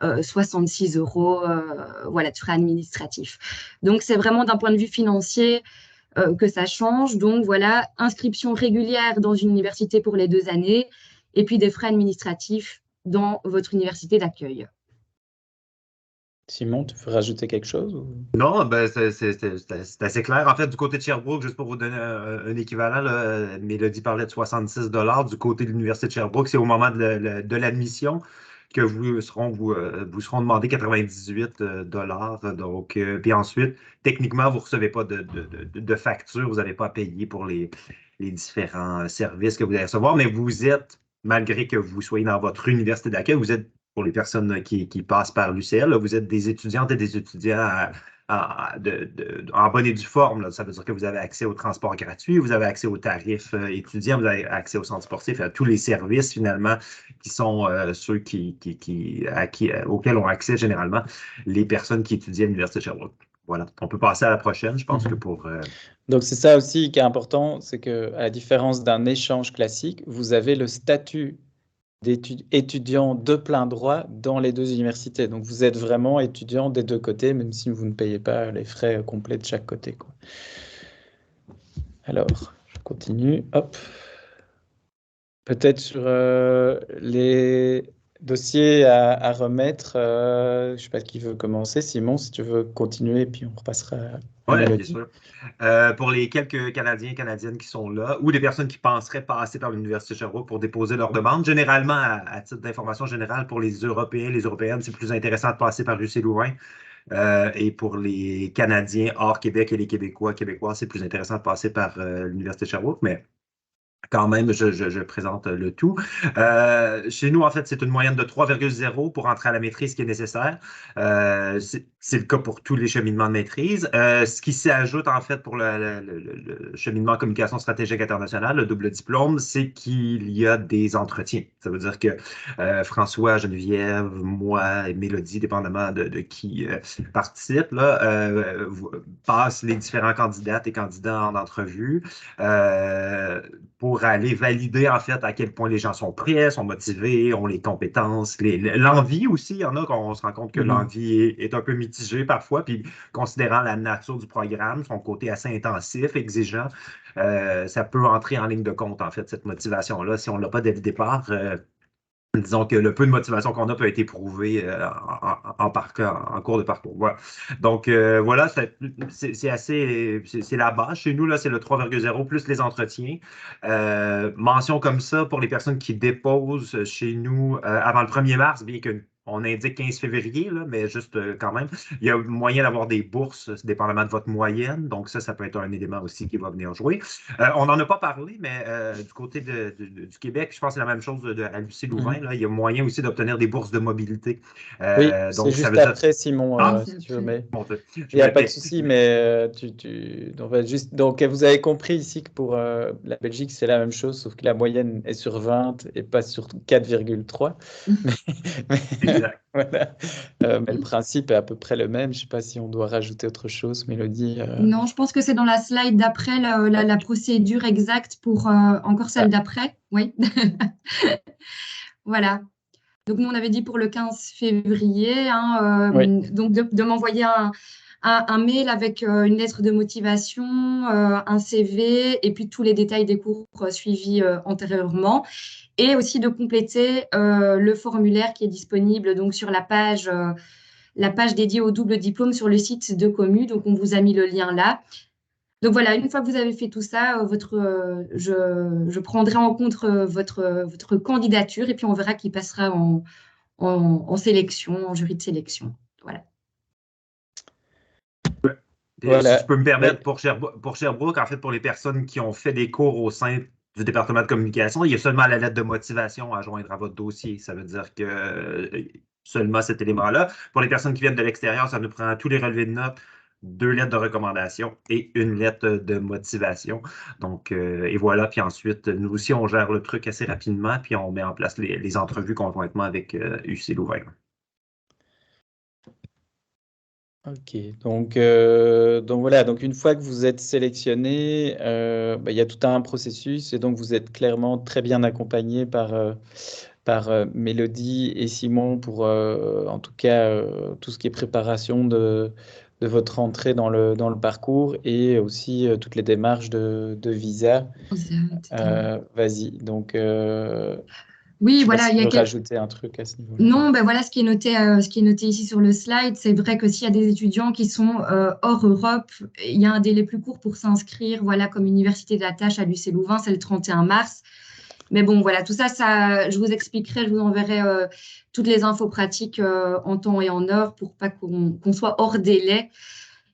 Speaker 1: 66 € voilà, de frais administratifs. Donc, c'est vraiment d'un point de vue financier que ça change. Donc, voilà, inscription régulière dans une université pour les 2 années et puis des frais administratifs dans votre université d'accueil.
Speaker 4: Simon, tu veux rajouter quelque chose
Speaker 3: Non, ben, c'est assez clair. En fait, du côté de Sherbrooke, juste pour vous donner un équivalent, là, Mélodie parlait de 66 $. Du côté de l'Université de Sherbrooke, c'est au moment de l'admission que vous seront demandé 98 $. Donc, puis ensuite, techniquement, vous ne recevez pas de facture, vous n'avez pas à payer pour les différents services que vous allez recevoir, mais vous êtes, malgré que vous soyez dans votre université d'accueil, vous êtes, pour les personnes qui passent par l'UCL, vous êtes des étudiantes et des étudiants en bonne et due forme. Là. Ça veut dire que vous avez accès au transport gratuit, vous avez accès aux tarifs étudiants, vous avez accès au centre sportif, à tous les services finalement qui sont ceux auxquels ont accès généralement les personnes qui étudient à l'Université de Sherbrooke. Voilà. On peut passer à la prochaine, je pense que pour...
Speaker 4: Donc, c'est ça aussi qui est important, c'est qu'à la différence d'un échange classique, vous avez le statut d'étudiant de plein droit dans les deux universités. Donc, vous êtes vraiment étudiant des deux côtés, même si vous ne payez pas les frais complets de chaque côté, quoi. Alors, je continue. Hop. Peut-être sur les dossiers à remettre. Je ne sais pas qui veut commencer. Simon, si tu veux continuer, puis on repassera à
Speaker 3: Oui, bien
Speaker 4: Mélodie.
Speaker 3: sûr. Pour les quelques Canadiens et Canadiennes qui sont là, ou des personnes qui penseraient passer par l'Université de Sherbrooke pour déposer leur demande, généralement, à titre d'information générale, pour les Européens, les Européennes, c'est plus intéressant de passer par l'UC Louvain. Et pour les Canadiens hors Québec et les Québécois, Québécois, c'est plus intéressant de passer par l'Université de Sherbrooke, mais quand même, je présente le tout. Chez nous, en fait, c'est une moyenne de 3,0 pour entrer à la maîtrise qui est nécessaire. C'est le cas pour tous les cheminements de maîtrise. Ce qui s'ajoute, en fait, pour le cheminement en communication stratégique internationale, le double diplôme, c'est qu'il y a des entretiens. Ça veut dire que François, Geneviève, moi et Mélodie, dépendamment de qui participe, là, passent les différents candidates et candidats en entrevue pour aller valider, en fait, à quel point les gens sont prêts, sont motivés, ont les compétences, l'envie aussi. Il y en a qu'on se rend compte que l'envie est un peu mitigée parfois, puis considérant la nature du programme, son côté assez intensif, exigeant, ça peut entrer en ligne de compte, en fait, cette motivation-là. Si on ne l'a pas dès le départ, disons que le peu de motivation qu'on a peut être éprouvé en cours de parcours. Voilà. Donc, voilà, c'est la base. Chez nous, là, c'est le 3,0 plus les entretiens. Mention comme ça pour les personnes qui déposent chez nous avant le 1er mars, bien qu'on indique 15 février, là, mais juste quand même, il y a moyen d'avoir des bourses, dépendamment de votre moyenne. Donc, ça peut être un élément aussi qui va venir jouer. On n'en a pas parlé, mais du côté du Québec, je pense que c'est la même chose à l'UC Louvain. Là, il y a moyen aussi d'obtenir des bourses de mobilité.
Speaker 4: Oui, c'est juste après, Simon, si tu veux. Mais il n'y a pas de souci, mais donc, vous avez compris ici que pour la Belgique, c'est la même chose, sauf que la moyenne est sur 20 et pas sur 4,3.
Speaker 3: Exact.
Speaker 4: Voilà. Mais le principe est à peu près le même. Je ne sais pas si on doit rajouter autre chose, Mélodie.
Speaker 1: Non, je pense que c'est dans la slide d'après la procédure exacte pour encore celle d'après. Oui. Voilà. Donc, nous, on avait dit pour le 15 février,
Speaker 4: Oui.
Speaker 1: donc de m'envoyer un mail avec une lettre de motivation, un CV et puis tous les détails des cours suivis antérieurement. Et aussi de compléter le formulaire qui est disponible donc, sur la page dédiée au double diplôme sur le site de Commu. Donc, on vous a mis le lien là. Donc voilà, une fois que vous avez fait tout ça, je prendrai en compte votre candidature et puis on verra qui passera en sélection, en jury de sélection. Voilà.
Speaker 3: Si je peux me permettre, pour Sherbrooke, en fait, pour les personnes qui ont fait des cours au sein du département de communication, il y a seulement la lettre de motivation à joindre à votre dossier. Ça veut dire que seulement cet élément-là. Pour les personnes qui viennent de l'extérieur, ça nous prend tous les relevés de notes, 2 lettres de recommandation et une lettre de motivation. Donc, et voilà. Puis ensuite, nous aussi, on gère le truc assez rapidement, puis on met en place les entrevues conjointement avec UC Louvain.
Speaker 4: Ok, donc voilà, donc une fois que vous êtes sélectionné, il y a tout un processus et donc vous êtes clairement très bien accompagné par Mélodie et Simon pour en tout cas tout ce qui est préparation de votre entrée dans le parcours et aussi toutes les démarches de visa. Vas-y, donc
Speaker 1: Oui,
Speaker 4: Je sais pas
Speaker 1: voilà,
Speaker 4: si
Speaker 1: il y
Speaker 4: tu
Speaker 1: a
Speaker 4: veux rajouter un truc à ce niveau-là.
Speaker 1: Non, ben voilà ce qui est noté ici sur le slide. C'est vrai que s'il y a des étudiants qui sont hors Europe, il y a un délai plus court pour s'inscrire. Voilà, comme université d'attache à l'UC Louvain, c'est le 31 mars. Mais bon, voilà, tout ça, je vous expliquerai, je vous enverrai toutes les infos pratiques en temps et en heure pour pas qu'on soit hors délai.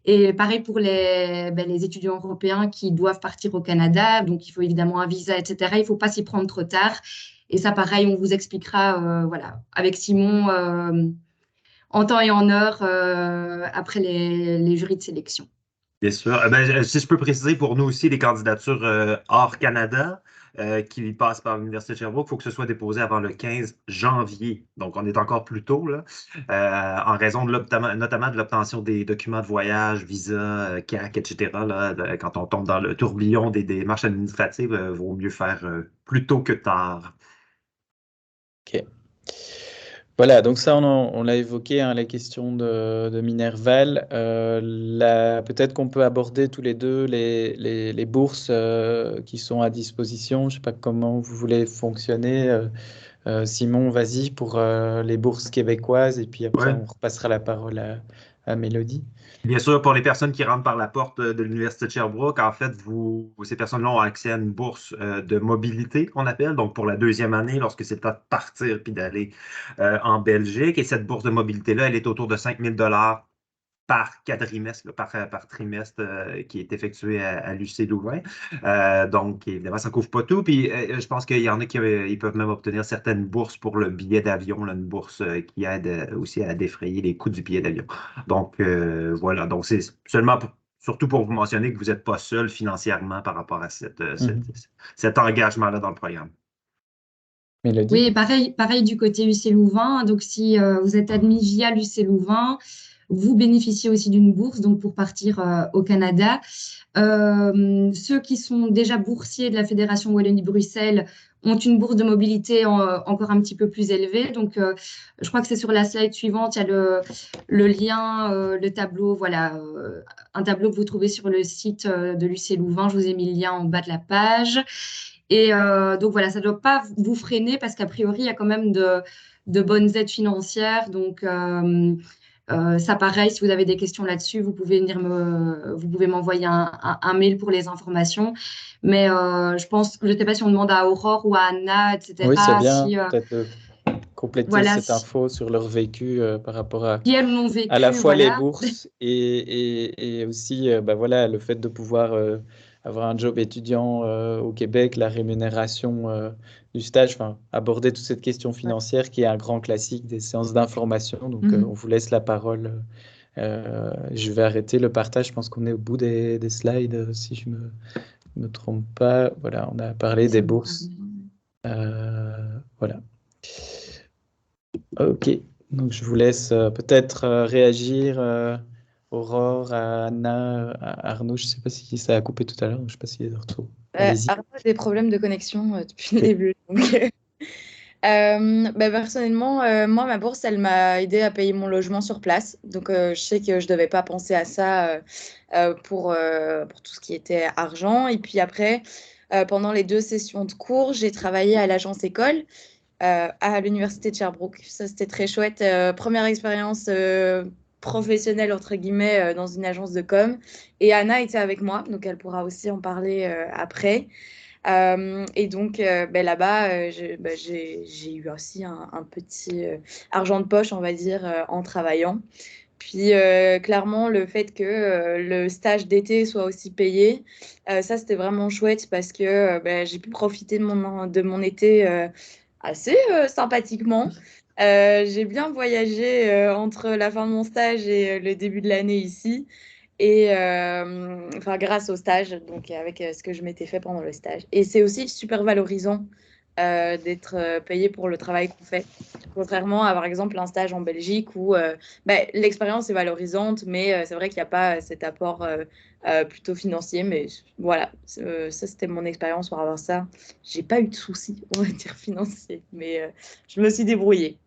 Speaker 1: Et pareil pour les étudiants européens qui doivent partir au Canada. Donc, il faut évidemment un visa, etc. Il ne faut pas s'y prendre trop tard. Et ça, pareil, on vous expliquera voilà, avec Simon en temps et en heure après les jurys de sélection.
Speaker 3: Bien sûr. Si je peux préciser pour nous aussi, les candidatures hors Canada qui passent par l'Université de Sherbrooke, il faut que ce soit déposé avant le 15 janvier. Donc, on est encore plus tôt, là, en raison de notamment de l'obtention des documents de voyage, visa, CAC, etc. Là, quand on tombe dans le tourbillon des démarches administratives, vaut mieux faire plus tôt que tard.
Speaker 4: Ok. Voilà, donc ça, on l'a évoqué, hein, la question de Minerval. Peut-être qu'on peut aborder tous les deux les bourses qui sont à disposition. Je ne sais pas comment vous voulez fonctionner. Simon, vas-y pour les bourses québécoises et puis après,
Speaker 3: Ouais.
Speaker 4: on repassera la parole à Mélodie.
Speaker 3: Bien sûr, pour les personnes qui rentrent par la porte de l'Université de Sherbrooke, en fait, ces personnes-là ont accès à une bourse de mobilité, qu'on appelle, donc pour la deuxième année, lorsque c'est le temps de partir puis d'aller en Belgique. Et cette bourse de mobilité-là, elle est autour de 5 000 par quadrimestre, là, par trimestre qui est effectué à l'UC Louvain. Donc, évidemment, ça ne couvre pas tout. Puis, je pense qu'il y en a qui ils peuvent même obtenir certaines bourses pour le billet d'avion, là, une bourse qui aide aussi à défrayer les coûts du billet d'avion. Donc, voilà. Donc, c'est seulement surtout pour vous mentionner que vous n'êtes pas seul financièrement par rapport à cet engagement-là dans le programme.
Speaker 4: Mélodie?
Speaker 1: Oui, pareil du côté UC Louvain. Donc, si vous êtes admis via l'UC Louvain, vous bénéficiez aussi d'une bourse donc pour partir au Canada. Ceux qui sont déjà boursiers de la Fédération Wallonie-Bruxelles ont une bourse de mobilité encore un petit peu plus élevée. Donc, je crois que c'est sur la slide suivante, il y a le lien, le tableau, voilà, un tableau que vous trouvez sur le site de l'UC Louvain. Je vous ai mis le lien en bas de la page. Et donc, voilà, ça ne doit pas vous freiner parce qu'a priori, il y a quand même de bonnes aides financières. Donc, ça, pareil, si vous avez des questions là-dessus, vous pouvez m'envoyer un mail pour les informations. Mais je pense, je ne sais pas si on demande à Aurore ou à Anna, etc.
Speaker 4: Oui, c'est bien,
Speaker 1: si,
Speaker 4: peut-être de compléter
Speaker 1: voilà,
Speaker 4: cette info sur leur vécu par rapport à
Speaker 1: si elles l'ont vécu,
Speaker 4: la fois les
Speaker 1: voilà.
Speaker 4: bourses et aussi voilà, le fait de pouvoir avoir un job étudiant au Québec, la rémunération du stage, enfin, aborder toute cette question financière qui est un grand classique des séances d'information. Donc, on vous laisse la parole. Je vais arrêter le partage. Je pense qu'on est au bout des slides, si je me trompe pas. Voilà, on a parlé des bourses. Voilà. Ok. Donc, je vous laisse peut-être réagir, Aurore, à Anna, à Arnaud. Je ne sais pas si ça a coupé tout à l'heure. Je ne sais pas s'il est de retour. Allez-y.
Speaker 6: Arnaud a des problèmes de connexion depuis le
Speaker 4: Ok.
Speaker 6: début. Donc, personnellement, moi, ma bourse, elle m'a aidé à payer mon logement sur place. Donc, je sais que je ne devais pas penser à ça pour tout ce qui était argent. Et puis après, pendant les 2 sessions de cours, j'ai travaillé à l'agence école à l'université de Sherbrooke. Ça, c'était très chouette. Première expérience professionnelle, entre guillemets, dans une agence de com. Et Anna était avec moi, donc elle pourra aussi en parler après. Et donc, là-bas, j'ai eu aussi un petit argent de poche, on va dire, en travaillant. Puis, clairement, le fait que le stage d'été soit aussi payé, ça, c'était vraiment chouette parce que j'ai pu profiter de mon été assez sympathiquement. J'ai bien voyagé entre la fin de mon stage et le début de l'année ici. Et grâce au stage, donc avec ce que je m'étais fait pendant le stage. Et c'est aussi super valorisant d'être payé pour le travail qu'on fait. Contrairement à, par exemple, un stage en Belgique où l'expérience est valorisante, mais c'est vrai qu'il n'y a pas cet apport plutôt financier. Mais voilà, ça, c'était mon expérience par rapport à ça. J'ai pas eu de soucis, on va dire, financiers, mais je me suis débrouillée.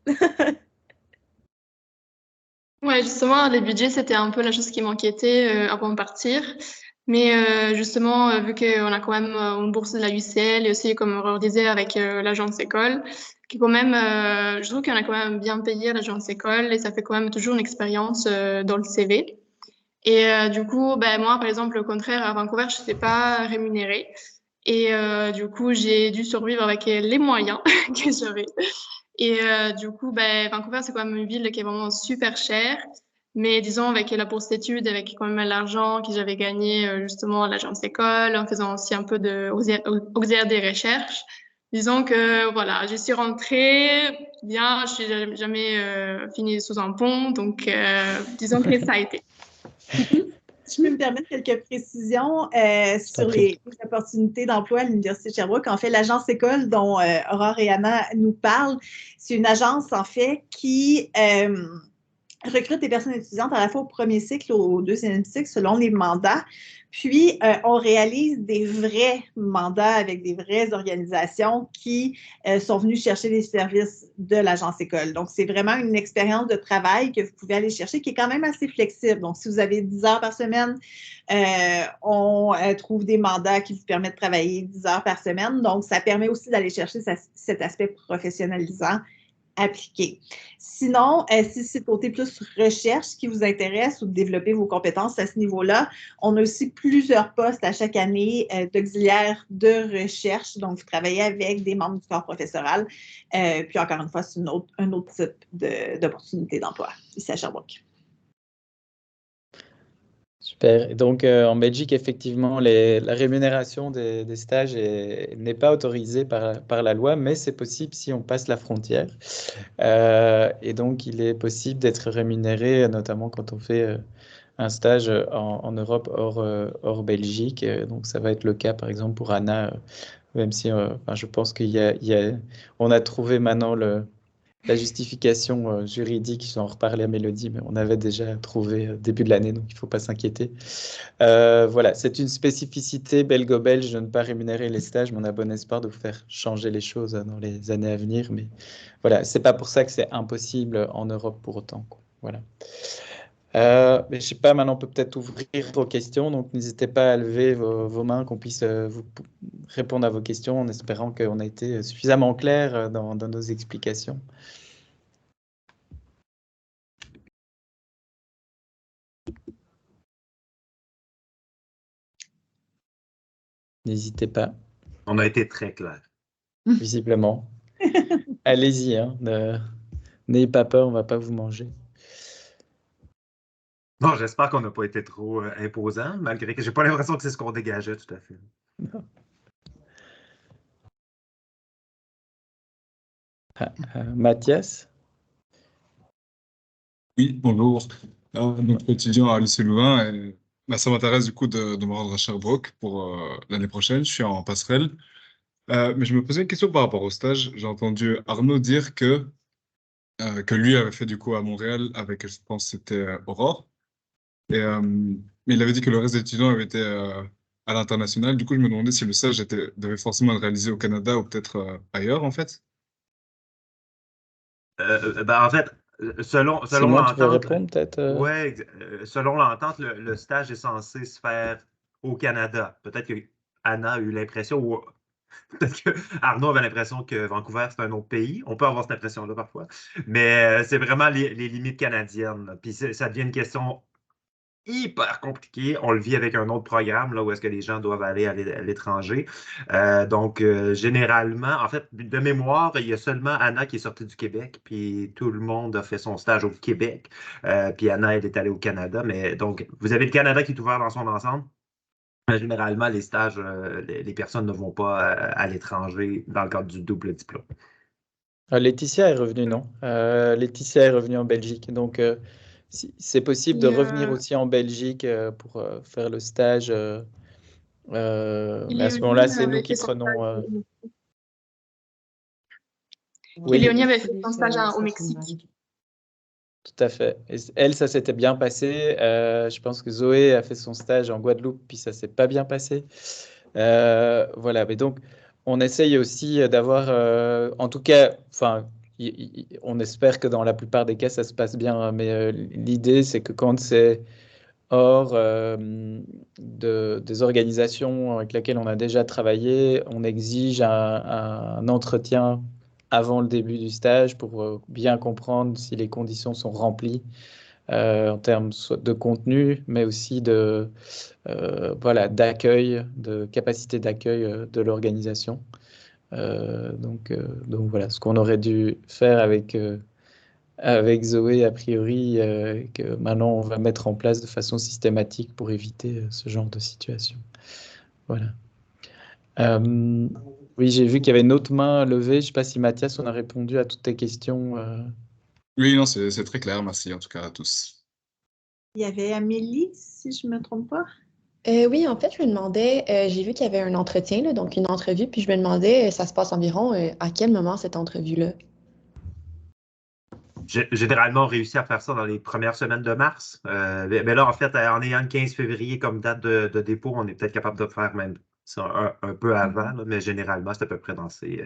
Speaker 5: Ouais, justement, les budgets, c'était un peu la chose qui m'inquiétait avant de partir. Mais justement, vu qu'on a quand même une bourse de la UCL et aussi, comme on le disait, avec l'agence école, qui quand même, je trouve qu'on a quand même bien payé à l'agence école et ça fait quand même toujours une expérience dans le CV. Et du coup, ben, moi, par exemple, au contraire, à Vancouver, je n'étais pas rémunérée. Et du coup, j'ai dû survivre avec les moyens que j'avais. Et du coup, ben, Vancouver, c'est quand même une ville qui est vraiment super chère. Mais disons, avec la bourse d'études, avec quand même l'argent que j'avais gagné justement à l'agence école, en faisant aussi un peu de auxiliaire des recherches, disons que voilà, je suis rentrée bien, je suis jamais fini sous un pont, donc disons que ça a été.
Speaker 2: Si je peux me permettre quelques précisions sur les opportunités d'emploi à l'Université de Sherbrooke. En fait, l'agence école dont Aurore et Anna nous parlent, c'est une agence, en fait, qui recrute des personnes étudiantes à la fois au premier cycle, au deuxième cycle, selon les mandats. Puis, on réalise des vrais mandats avec des vraies organisations qui sont venues chercher les services de l'agence école. Donc, c'est vraiment une expérience de travail que vous pouvez aller chercher qui est quand même assez flexible. Donc, si vous avez 10 heures par semaine, on trouve des mandats qui vous permettent de travailler 10 heures par semaine. Donc, ça permet aussi d'aller chercher cet aspect professionnalisant appliqué. Sinon, si c'est le côté plus recherche qui vous intéresse ou de développer vos compétences à ce niveau-là, on a aussi plusieurs postes à chaque année d'auxiliaires de recherche. Donc, vous travaillez avec des membres du corps professoral. Puis, encore une fois, c'est un autre type d'opportunité d'emploi ici à Sherbrooke.
Speaker 4: Super. Et donc, en Belgique, effectivement, la rémunération des stages n'est pas autorisée par la loi, mais c'est possible si on passe la frontière. Et donc, il est possible d'être rémunéré, notamment quand on fait un stage en Europe hors Belgique. Donc, ça va être le cas, par exemple, pour Anna, même si enfin, je pense on a trouvé maintenant la justification juridique, je vais en reparler à Mélodie, mais on avait déjà trouvé début de l'année, donc il ne faut pas s'inquiéter. Voilà, c'est une spécificité belgo-belge de ne pas rémunérer les stages, mais on a bon espoir de vous faire changer les choses dans les années à venir. Mais voilà, c'est pas pour ça que c'est impossible en Europe pour autant, quoi. Voilà. Mais je sais pas, maintenant on peut peut-être ouvrir aux questions, donc n'hésitez pas à lever vos mains, qu'on puisse vous répondre à vos questions en espérant qu'on a été suffisamment clair dans nos explications. N'hésitez pas,
Speaker 3: On a été très clair.
Speaker 4: visiblement. Allez-y, hein, n'ayez pas peur, on ne va pas vous manger.
Speaker 3: Non, j'espère qu'on n'a pas été trop imposant, malgré que j'ai pas l'impression que c'est ce qu'on dégageait tout à fait.
Speaker 4: Non. Mathias?
Speaker 8: Oui, bonjour. Donc, étudiant à l'UC Louvain, et ça m'intéresse du coup de me rendre à Sherbrooke pour l'année prochaine. Je suis en passerelle. Mais je me posais une question par rapport au stage. J'ai entendu Arnaud dire que lui avait fait du coup à Montréal avec, je pense, c'était Aurore. Et mais il avait dit que le reste des étudiants avaient été à l'international. Du coup, je me demandais si le stage devait forcément être réalisé au Canada ou peut-être ailleurs, en fait.
Speaker 3: En fait, selon
Speaker 4: Simon, tu veux
Speaker 3: l'entente,
Speaker 4: répondre peut-être?
Speaker 3: ouais, selon l'entente, le stage est censé se faire au Canada. Peut-être que Anna a eu l'impression, ou peut-être que Arnaud avait l'impression que Vancouver, c'est un autre pays. On peut avoir cette impression-là parfois. Mais c'est vraiment les limites canadiennes. Puis ça devient une question hyper compliquée. On le vit avec un autre programme, là, où est-ce que les gens doivent aller à l'étranger. Donc, généralement, en fait, de mémoire, il y a seulement Anna qui est sortie du Québec, puis tout le monde a fait son stage au Québec. Puis Anna, elle est allée au Canada. Mais donc, vous avez le Canada qui est ouvert dans son ensemble. Généralement, les stages, les personnes ne vont pas à l'étranger dans le cadre du double diplôme.
Speaker 4: Laetitia est revenue, non? Laetitia est revenue en Belgique. Donc, c'est possible de revenir aussi en Belgique pour faire le stage. Mais à ce moment-là, c'est nous qui prenons.
Speaker 5: Oui, Léonie avait fait son stage au Mexique.
Speaker 4: Tout à fait. Et elle, ça s'était bien passé. Je pense que Zoé a fait son stage en Guadeloupe, puis ça s'est pas bien passé. Voilà. Mais donc, on essaye aussi d'avoir, en tout cas, enfin, on espère que dans la plupart des cas, ça se passe bien. Hein, mais l'idée, c'est que quand c'est hors des organisations avec lesquelles on a déjà travaillé, on exige un entretien avant le début du stage pour bien comprendre si les conditions sont remplies en termes de contenu, mais aussi voilà, d'accueil, de capacité d'accueil de l'organisation. Donc voilà, ce qu'on aurait dû faire avec Zoé, a priori, que maintenant on va mettre en place de façon systématique pour éviter ce genre de situation. Voilà. Oui, j'ai vu qu'il y avait une autre main levée. Je ne sais pas si Mathias, on a répondu à toutes tes questions.
Speaker 8: Oui, non, c'est très clair. Merci en tout cas à tous.
Speaker 2: Il y avait Amélie, si je ne me trompe pas.
Speaker 9: Oui, en fait, je me demandais, j'ai vu qu'il y avait un entretien, là, donc une entrevue, puis je me demandais, ça se passe environ à quel moment cette entrevue-là?
Speaker 3: Généralement, on réussit à faire ça dans les premières semaines de mars. Mais là, en fait, en ayant le 15 février comme date de dépôt, on est peut-être capable de faire même ça un peu avant, là, mais généralement, c'est à peu près dans ces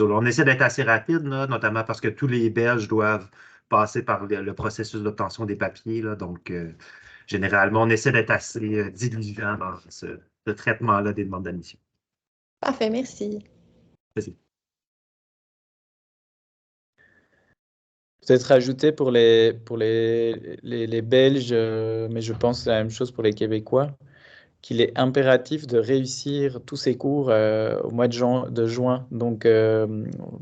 Speaker 3: eaux-là. On essaie d'être assez rapide, là, notamment parce que tous les Belges doivent passer par le processus d'obtention des papiers. Là, donc, généralement, on essaie d'être assez diligent dans ce traitement-là des demandes d'admission.
Speaker 9: Parfait, merci.
Speaker 3: Vas-y.
Speaker 4: Peut-être rajouter pour les Belges, mais je pense que c'est la même chose pour les Québécois, qu'il est impératif de réussir tous ces cours au mois de juin. Donc,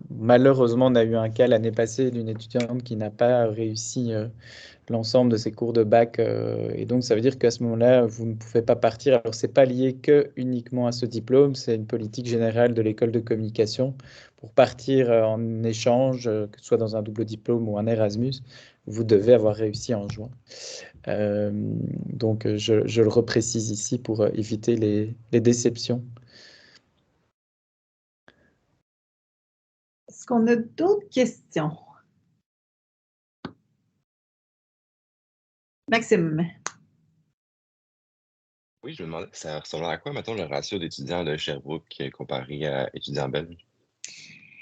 Speaker 4: malheureusement, on a eu un cas l'année passée d'une étudiante qui n'a pas réussi l'ensemble de ses cours de bac. Et donc, ça veut dire qu'à ce moment-là, vous ne pouvez pas partir. Alors, ce n'est pas lié uniquement à ce diplôme, c'est une politique générale de l'école de communication. Pour partir en échange, que ce soit dans un double diplôme ou un Erasmus, vous devez avoir réussi en juin. Donc, je le reprécise ici pour éviter les déceptions.
Speaker 2: Est-ce qu'on a d'autres questions? Maxime.
Speaker 10: Oui, je me demandais, ça ressemble à quoi, mettons, le ratio d'étudiants de Sherbrooke comparé à étudiants belges?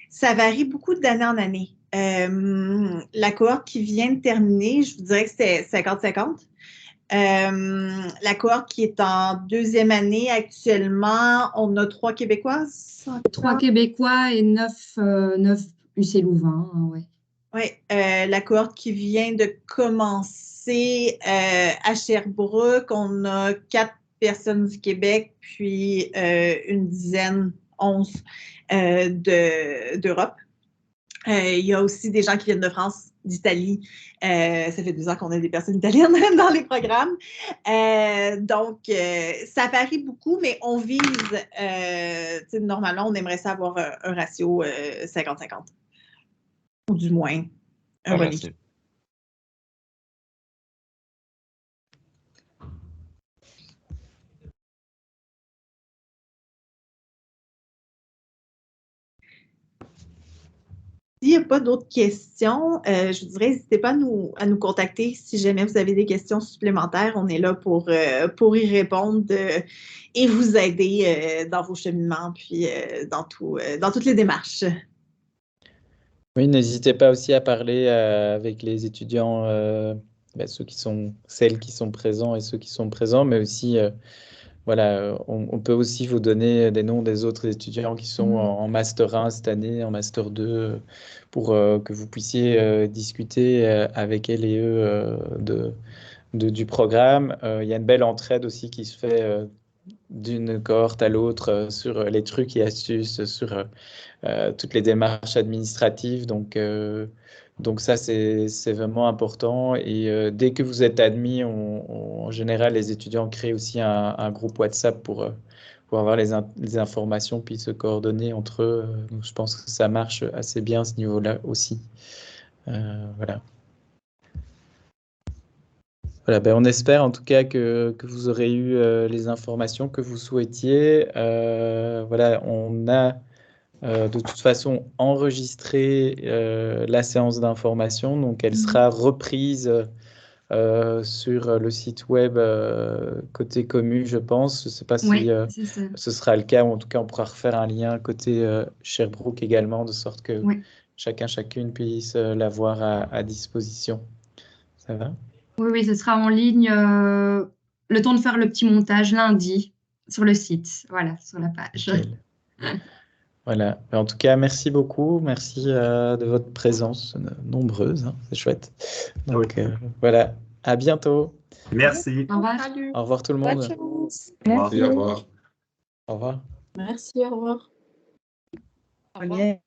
Speaker 2: Ça varie beaucoup d'année en année. La cohorte qui vient de terminer, je vous dirais que c'était 50-50. La cohorte qui est en deuxième année actuellement, on a 3 Québécoises.
Speaker 1: 3 Québécois et 9 UC Louvain. Ouais.
Speaker 2: Oui, la cohorte qui vient de commencer à Sherbrooke, on a 4 personnes du Québec, puis une dizaine, 11 d'Europe. Il y a aussi des gens qui viennent de France, d'Italie. Ça fait 2 ans qu'on a des personnes italiennes dans les programmes. Donc, ça varie beaucoup, mais on vise, normalement, on aimerait ça avoir un ratio 50-50. Ou du moins, un bon équilibre. S'il n'y a pas d'autres questions, je vous dirais, n'hésitez pas à nous contacter si jamais vous avez des questions supplémentaires. On est là pour y répondre et vous aider dans vos cheminements, puis dans toutes les démarches.
Speaker 4: Oui, n'hésitez pas aussi à parler avec les étudiants, celles qui sont présents et ceux qui sont présents, mais aussi, voilà, on peut aussi vous donner des noms des autres étudiants qui sont en Master 1 cette année, en Master 2, pour que vous puissiez discuter avec elles et eux du programme. Il y a une belle entraide aussi qui se fait d'une cohorte à l'autre sur les trucs et astuces, sur toutes les démarches administratives. Donc ça, c'est vraiment important. Et dès que vous êtes admis, en général, les étudiants créent aussi un groupe WhatsApp pour avoir les informations, puis se coordonner entre eux. Donc, je pense que ça marche assez bien à ce niveau-là aussi. Voilà. Voilà, ben on espère en tout cas que vous aurez eu les informations que vous souhaitiez. Voilà, on a de toute façon enregistré la séance d'information, donc elle sera reprise sur le site web côté commu, je pense. Je ne sais pas si ce sera le cas, ou en tout cas on pourra refaire un lien côté Sherbrooke également, de sorte que chacune puisse l'avoir à disposition. Ça va?
Speaker 1: Oui, ce sera en ligne le temps de faire le petit montage lundi sur le site, voilà, sur la page.
Speaker 4: Voilà. En tout cas, merci beaucoup. Merci de votre présence nombreuse. Hein. C'est chouette. Donc, voilà. À bientôt.
Speaker 3: Merci.
Speaker 1: Au revoir.
Speaker 5: Salut.
Speaker 4: Au revoir tout le
Speaker 9: Bonne
Speaker 4: monde.
Speaker 9: chance.
Speaker 3: Au revoir.
Speaker 8: Et au revoir.
Speaker 4: Au revoir.
Speaker 9: Merci, au revoir.
Speaker 6: Bien.